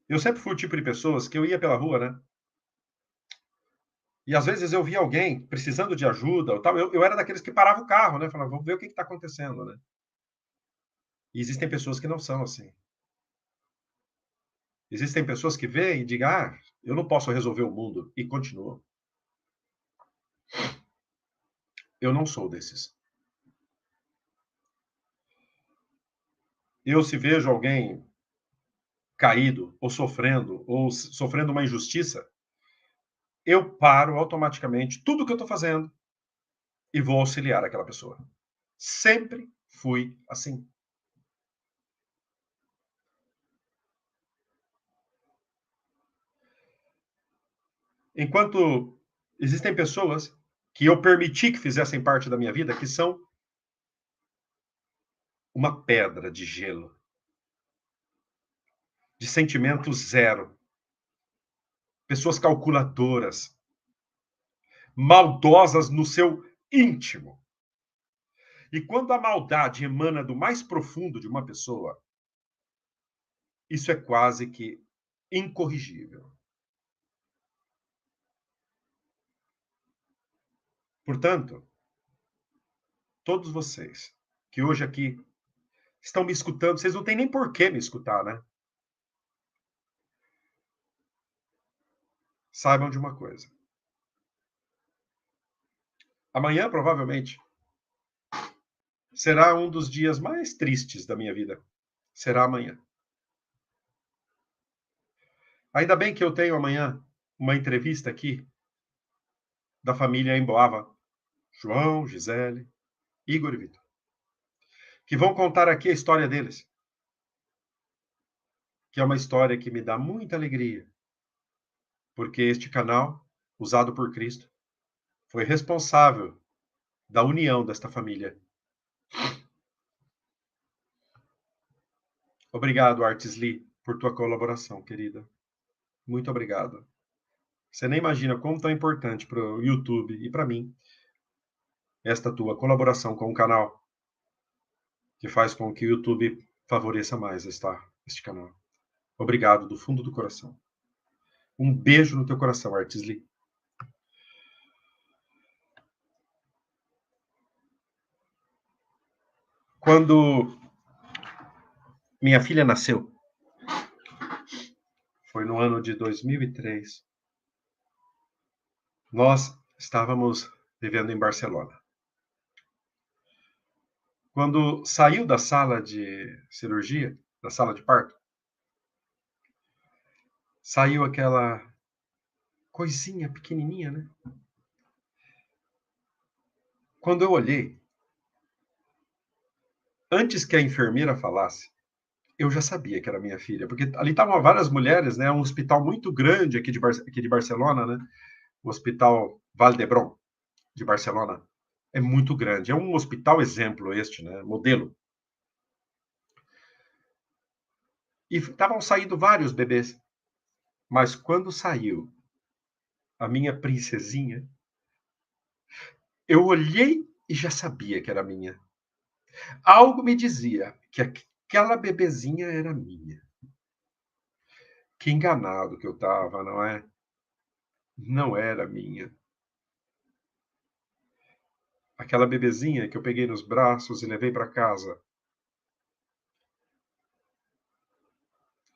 Eu sempre fui o tipo de pessoas que eu ia pela rua, né? E às vezes eu via alguém precisando de ajuda, ou tal. Eu era daqueles que parava o carro, né? Falava, vamos ver o que está acontecendo, né? E existem pessoas que não são assim. Existem pessoas que veem e digam, eu não posso resolver o mundo, e continuam. Eu não sou desses. Eu, se vejo alguém caído, ou sofrendo uma injustiça, eu paro automaticamente tudo o que eu estou fazendo e vou auxiliar aquela pessoa. Sempre fui assim. Enquanto existem pessoas que eu permiti que fizessem parte da minha vida, que são uma pedra de gelo, de sentimento zero, pessoas calculadoras, maldosas no seu íntimo. E quando a maldade emana do mais profundo de uma pessoa, isso é quase que incorrigível. Portanto, todos vocês que hoje aqui estão me escutando, vocês não têm nem por que me escutar, né? Saibam de uma coisa. Amanhã, provavelmente, será um dos dias mais tristes da minha vida. Será amanhã. Ainda bem que eu tenho amanhã uma entrevista aqui da família Emboava. João, Gisele, Igor e Vitor. Que vão contar aqui a história deles. Que é uma história que me dá muita alegria. Porque este canal, usado por Cristo, foi responsável da união desta família. Obrigado, Artis Lee, por tua colaboração, querida. Muito obrigado. Você nem imagina como tão importante para o YouTube e para mim esta tua colaboração com o canal, que faz com que o YouTube favoreça mais este canal. Obrigado do fundo do coração. Um beijo no teu coração, Artis Lee. Quando minha filha nasceu, foi no ano de 2003, nós estávamos vivendo em Barcelona. Quando saiu da sala de cirurgia, da sala de parto, saiu aquela Coisinha pequenininha, né? Quando eu olhei, antes que a enfermeira falasse, eu já sabia que era minha filha, porque ali estavam várias mulheres, né? Um hospital muito grande aqui de Barcelona, né? O Hospital Vall d'Hebron, de Barcelona. É muito grande. É um hospital exemplo este, né? Modelo. E estavam saindo vários bebês. Mas quando saiu a minha princesinha, eu olhei e já sabia que era minha. Algo me dizia que aquela bebezinha era minha. Que enganado que eu estava, não é? Não era minha. Aquela bebezinha que eu peguei nos braços e levei para casa,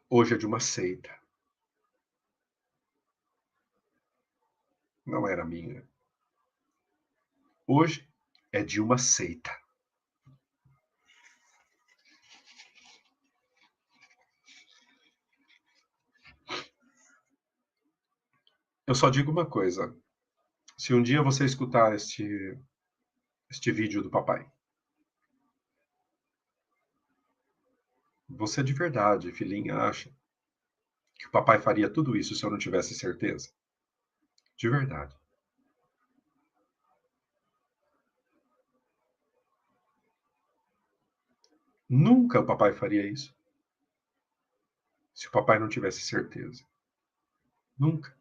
hoje é de uma seita. Não era minha. Hoje é de uma seita. Eu só digo uma coisa. Se um dia você escutar este vídeo do papai, você de verdade, filhinha, acha que o papai faria tudo isso se eu não tivesse certeza? De verdade. Nunca o papai faria isso se o papai não tivesse certeza. Nunca.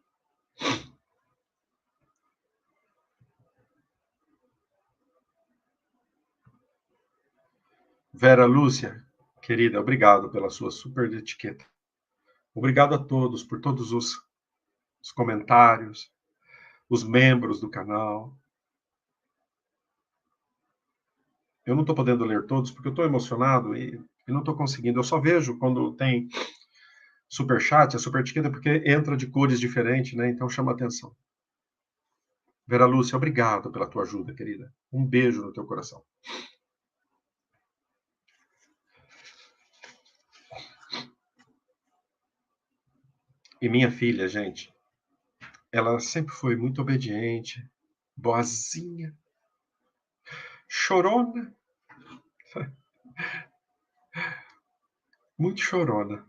Vera Lúcia, querida, obrigado pela sua super etiqueta. Obrigado a todos por todos os comentários, os membros do canal. Eu não estou podendo ler todos porque eu estou emocionado e não estou conseguindo. Eu só vejo quando tem super chat, a super etiqueta, porque entra de cores diferentes, né? Então chama atenção. Vera Lúcia, obrigado pela tua ajuda, querida. Um beijo no teu coração. E minha filha, gente, ela sempre foi muito obediente, boazinha, chorona, muito chorona.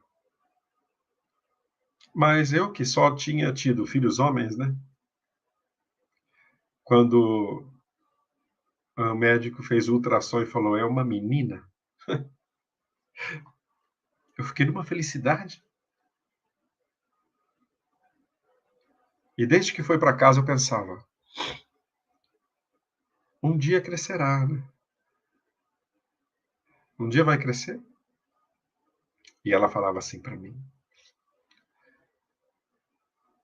Mas eu que só tinha tido filhos homens, né? Quando o médico fez o ultrassom e falou, é uma menina, eu fiquei numa felicidade. E desde que foi para casa eu pensava, um dia crescerá, né? Um dia vai crescer. E ela falava assim para mim,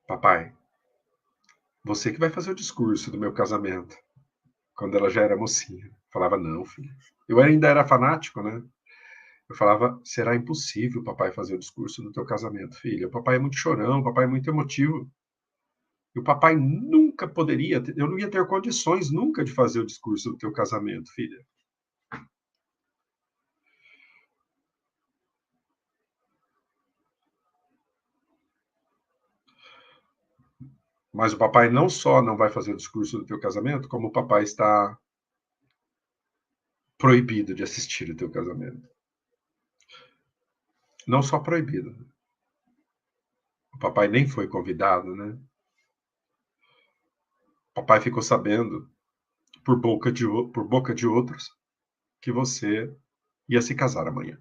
papai, você que vai fazer o discurso do meu casamento. Quando ela já era mocinha. Eu falava, não, filho. Eu ainda era fanático, né? Eu falava, será impossível o papai fazer o discurso do teu casamento, filha. O papai é muito chorão, o papai é muito emotivo. E o papai nunca poderia, eu não ia ter condições nunca de fazer o discurso do teu casamento, filha. Mas o papai não só não vai fazer o discurso do teu casamento, como o papai está proibido de assistir o teu casamento. Não só proibido. O papai nem foi convidado, né? O papai ficou sabendo, por boca de outros, que você ia se casar amanhã.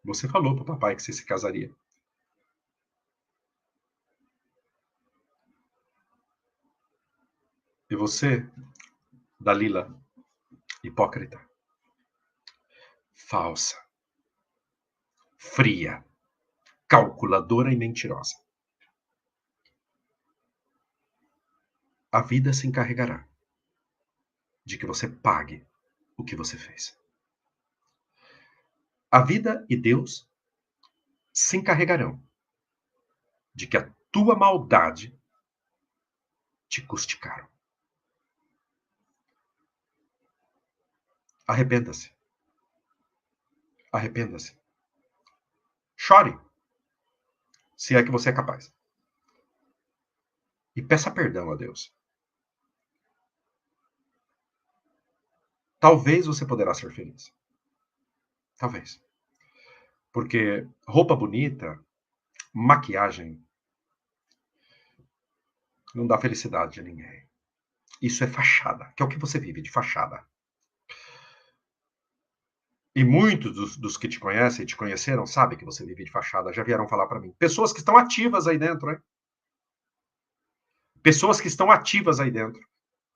Você falou para o papai que você se casaria. E você, Dalila, hipócrita, falsa, fria, calculadora e mentirosa. A vida se encarregará de que você pague o que você fez. A vida e Deus se encarregarão de que a tua maldade te custe caro. Arrependa-se. Arrependa-se. Chore, se é que você é capaz. E peça perdão a Deus. Talvez você poderá ser feliz. Talvez. Porque roupa bonita, maquiagem, não dá felicidade a ninguém. Isso é fachada, que é o que você vive de fachada. E muitos dos que te conhecem, te conheceram, sabem que você vive de fachada, já vieram falar para mim. Pessoas que estão ativas aí dentro, hein? Pessoas que estão ativas aí dentro,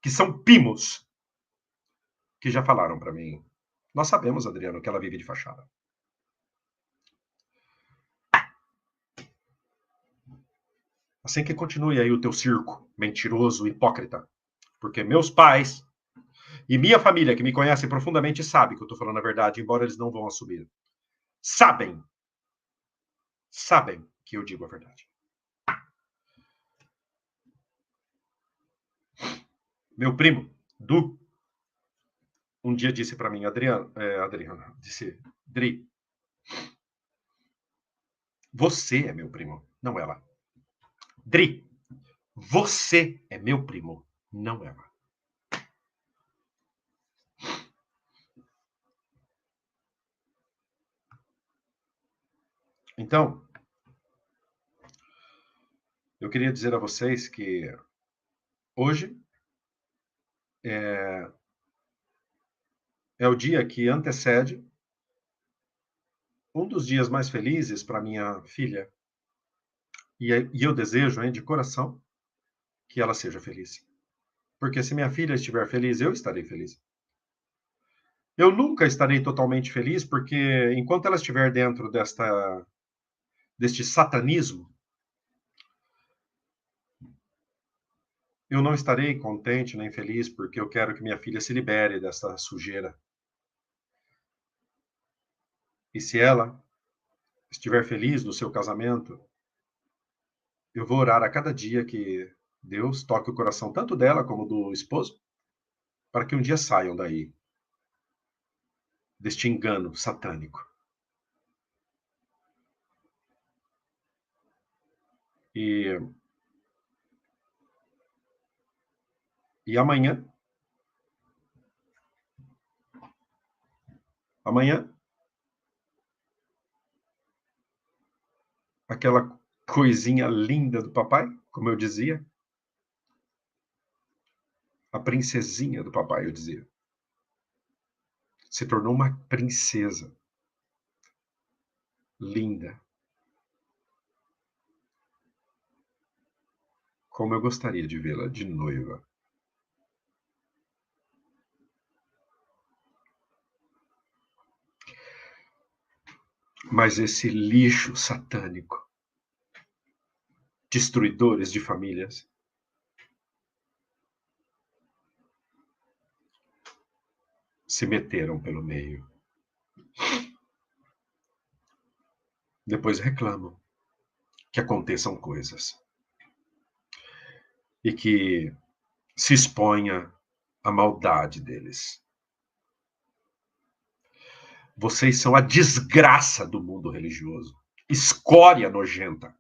que são pimos, que já falaram para mim. Nós sabemos, Adriano, que ela vive de fachada. Assim que continue aí o teu circo mentiroso, hipócrita. Porque meus pais e minha família, que me conhecem profundamente, sabem que eu estou falando a verdade, embora eles não vão assumir. Sabem que eu digo a verdade. Meu primo, Du, um dia disse para mim, Adriano, disse, Dri, você é meu primo, não ela. Dri, você é meu primo, não ela. Então, eu queria dizer a vocês que hoje é o dia que antecede um dos dias mais felizes para minha filha. E eu desejo, de coração, que ela seja feliz. Porque se minha filha estiver feliz, eu estarei feliz. Eu nunca estarei totalmente feliz, porque enquanto ela estiver dentro deste satanismo, eu não estarei contente nem feliz, porque eu quero que minha filha se libere dessa sujeira. E se ela estiver feliz no seu casamento, eu vou orar a cada dia que Deus toque o coração tanto dela como do esposo, para que um dia saiam daí, deste engano satânico. E amanhã, aquela coisinha linda do papai, como eu dizia, a princesinha do papai, eu dizia, se tornou uma princesa linda. Como eu gostaria de vê-la de noiva. Mas esse lixo satânico, destruidores de famílias, se meteram pelo meio. Depois reclamam que aconteçam coisas e que se exponha a maldade deles. Vocês são a desgraça do mundo religioso. Escória nojenta.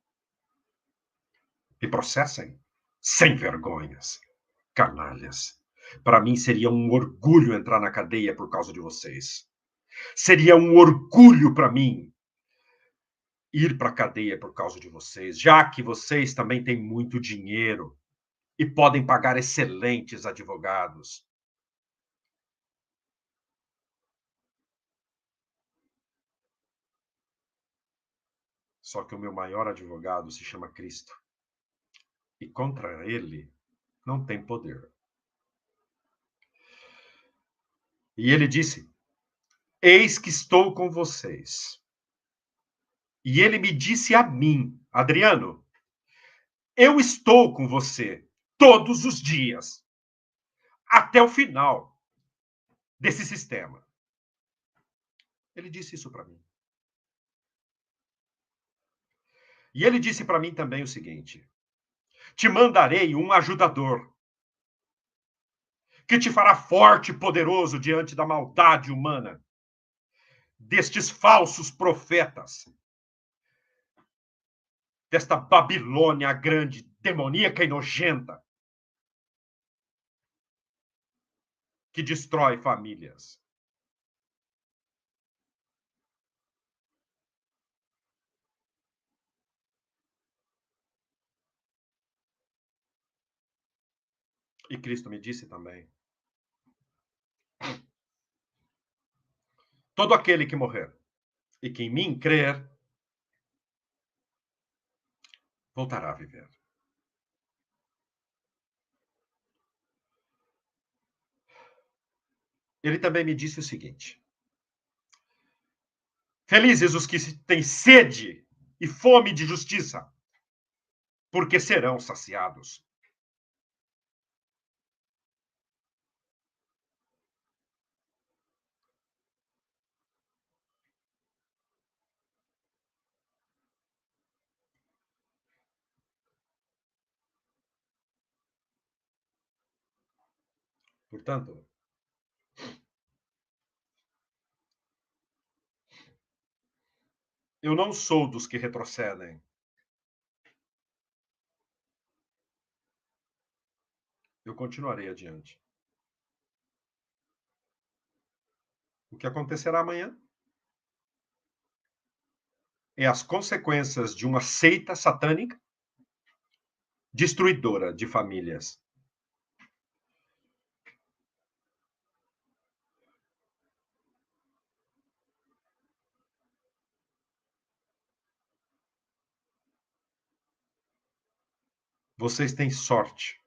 Me processem, sem vergonhas, canalhas. Para mim seria um orgulho entrar na cadeia por causa de vocês. Seria um orgulho para mim ir para a cadeia por causa de vocês, já que vocês também têm muito dinheiro e podem pagar excelentes advogados. Só que o meu maior advogado se chama Cristo. E contra ele não tem poder. E ele disse: eis que estou com vocês. E ele me disse a mim, Adriano, eu estou com você todos os dias, até o final desse sistema. Ele disse isso para mim. E ele disse para mim também o seguinte: te mandarei um ajudador, que te fará forte e poderoso diante da maldade humana, destes falsos profetas, desta Babilônia grande, demoníaca e nojenta que destrói famílias. E Cristo me disse também: todo aquele que morrer e que em mim crer, voltará a viver. Ele também me disse o seguinte: felizes os que têm sede e fome de justiça, porque serão saciados. Portanto, eu não sou dos que retrocedem. Eu continuarei adiante. O que acontecerá amanhã é as consequências de uma seita satânica destruidora de famílias. Vocês têm sorte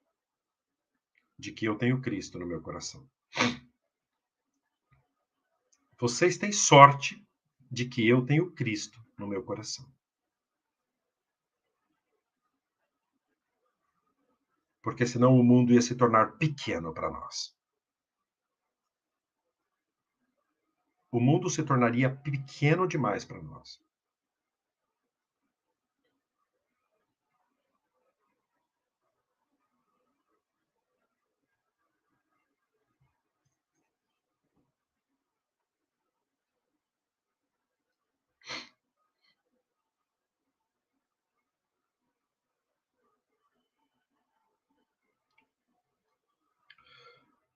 de que eu tenho Cristo no meu coração. Vocês têm sorte de que eu tenho Cristo no meu coração. Porque senão o mundo ia se tornar pequeno para nós. O mundo se tornaria pequeno demais para nós.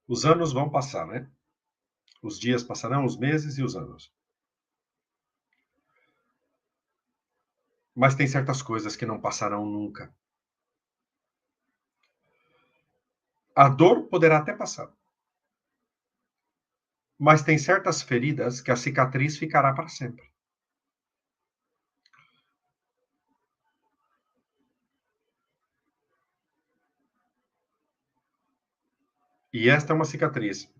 Os anos vão passar, né? Os dias passarão, os meses e os anos. Mas tem certas coisas que não passarão nunca. A dor poderá até passar. Mas tem certas feridas que a cicatriz ficará para sempre. E esta é uma cicatriz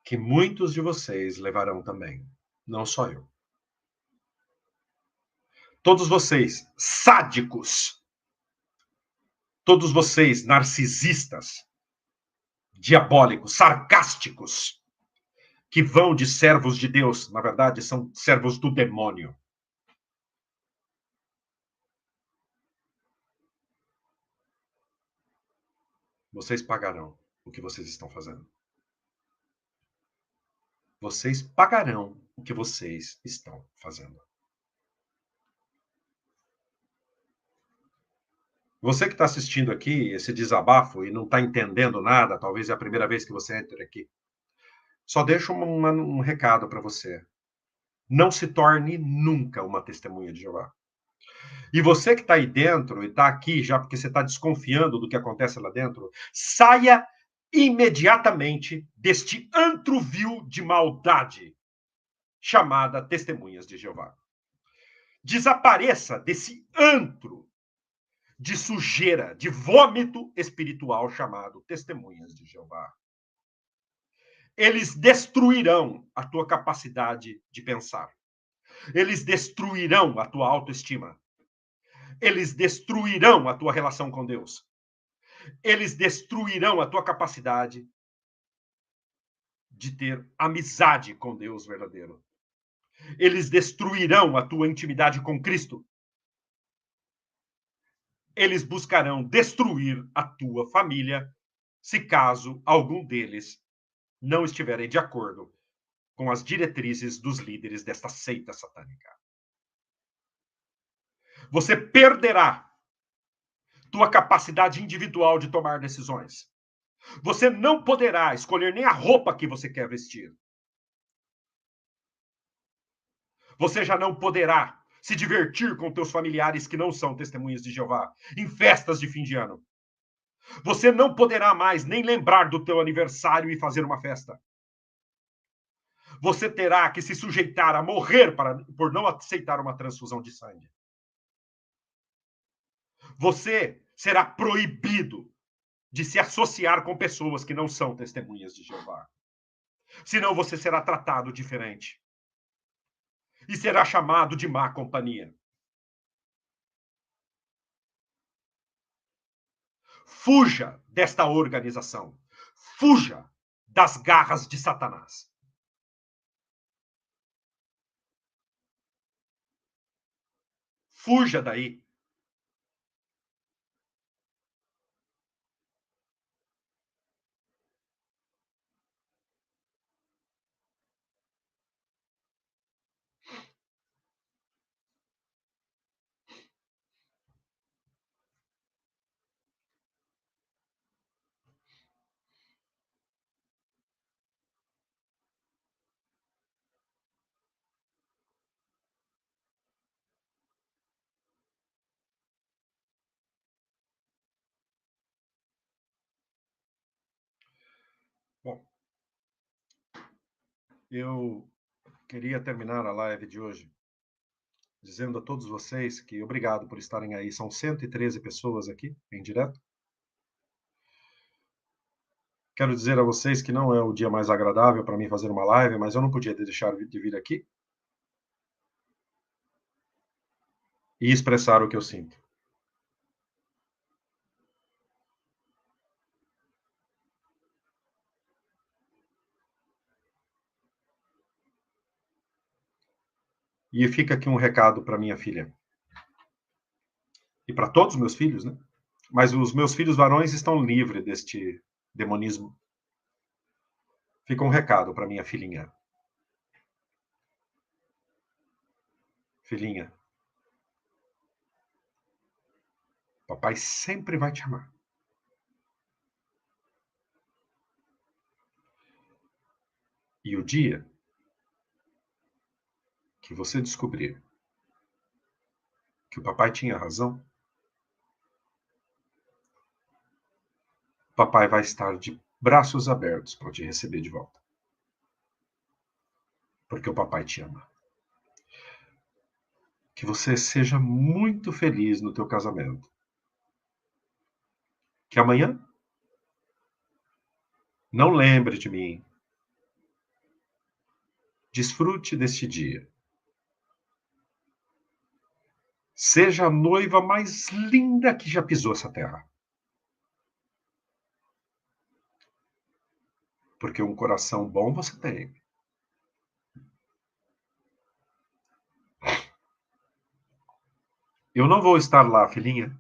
que muitos de vocês levarão também. Não só eu. Todos vocês, sádicos. Todos vocês, narcisistas, diabólicos, sarcásticos, que vão de servos de Deus, na verdade, são servos do demônio. Vocês pagarão o que vocês estão fazendo. Vocês pagarão o que vocês estão fazendo. Você que está assistindo aqui esse desabafo e não está entendendo nada, talvez é a primeira vez que você entra aqui, só deixo um recado para você. Não se torne nunca uma testemunha de Jeová. E você que está aí dentro e está aqui já porque você está desconfiando do que acontece lá dentro, saia imediatamente deste antro vil de maldade chamada Testemunhas de Jeová. Desapareça desse antro de sujeira, de vômito espiritual chamado Testemunhas de Jeová. Eles destruirão a tua capacidade de pensar. Eles destruirão a tua autoestima. Eles destruirão a tua relação com Deus. Eles destruirão a tua capacidade de ter amizade com Deus verdadeiro. Eles destruirão a tua intimidade com Cristo. Eles buscarão destruir a tua família, se caso algum deles não estiverem de acordo com as diretrizes dos líderes desta seita satânica. Você perderá tua capacidade individual de tomar decisões. Você não poderá escolher nem a roupa que você quer vestir. Você já não poderá se divertir com teus familiares que não são testemunhas de Jeová em festas de fim de ano. Você não poderá mais nem lembrar do teu aniversário e fazer uma festa. Você terá que se sujeitar a morrer por não aceitar uma transfusão de sangue. Você será proibido de se associar com pessoas que não são testemunhas de Jeová. Senão você será tratado diferente. E será chamado de má companhia. Fuja desta organização. Fuja das garras de Satanás. Fuja daí. Bom, eu queria terminar a live de hoje dizendo a todos vocês que obrigado por estarem aí. São 113 pessoas aqui em direto. Quero dizer a vocês que não é o dia mais agradável para mim fazer uma live, mas eu não podia deixar de vir aqui e expressar o que eu sinto. E fica aqui um recado para minha filha. E para todos os meus filhos, né? Mas os meus filhos varões estão livres deste demonismo. Fica um recado para minha filhinha. Filhinha, papai sempre vai te amar. E o dia que você descobrir que o papai tinha razão, o papai vai estar de braços abertos para te receber de volta. Porque o papai te ama. Que você seja muito feliz no teu casamento. Que amanhã não lembre de mim. Desfrute deste dia. Seja a noiva mais linda que já pisou essa terra. Porque um coração bom você tem. Eu não vou estar lá, filhinha.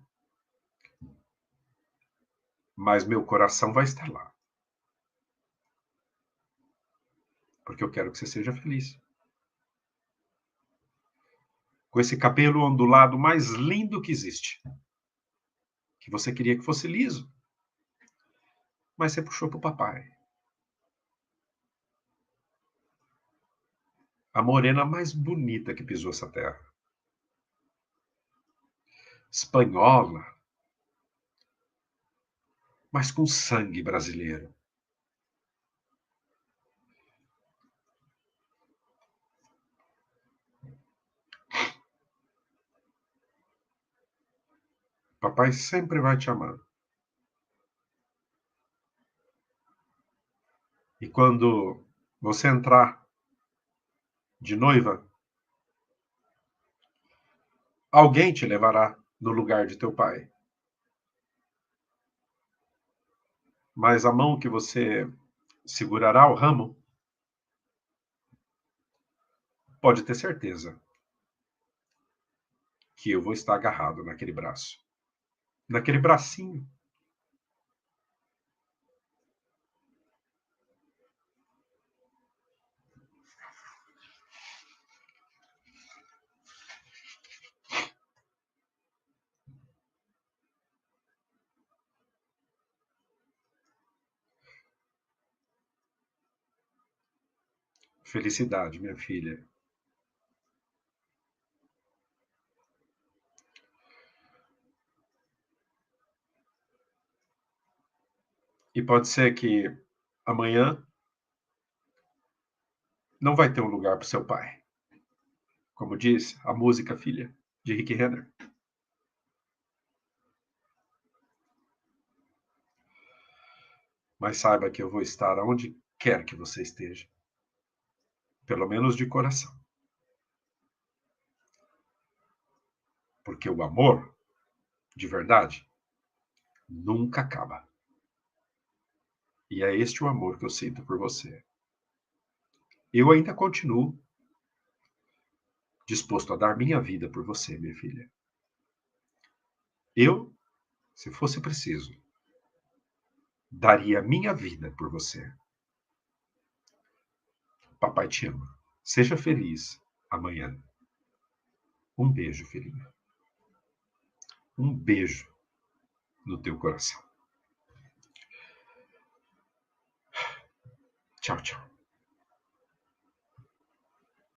Mas meu coração vai estar lá. Porque eu quero que você seja feliz. Com esse cabelo ondulado mais lindo que existe. Que você queria que fosse liso. Mas você puxou pro papai. A morena mais bonita que pisou essa terra. Espanhola, mas com sangue brasileiro. Papai sempre vai te amar. E quando você entrar de noiva, alguém te levará no lugar de teu pai. Mas a mão que você segurará o ramo, pode ter certeza que eu vou estar agarrado naquele braço. Naquele bracinho. Felicidade, minha filha. E pode ser que amanhã não vai ter um lugar para o seu pai. Como diz a música Filha, de Rick Renner. Mas saiba que eu vou estar onde quer que você esteja. Pelo menos de coração. Porque o amor, de verdade, nunca acaba. E é este o amor que eu sinto por você. Eu ainda continuo disposto a dar minha vida por você, minha filha. Eu, se fosse preciso, daria minha vida por você. Papai te ama. Seja feliz amanhã. Um beijo, filhinho. Um beijo no teu coração. Tchau, tchau.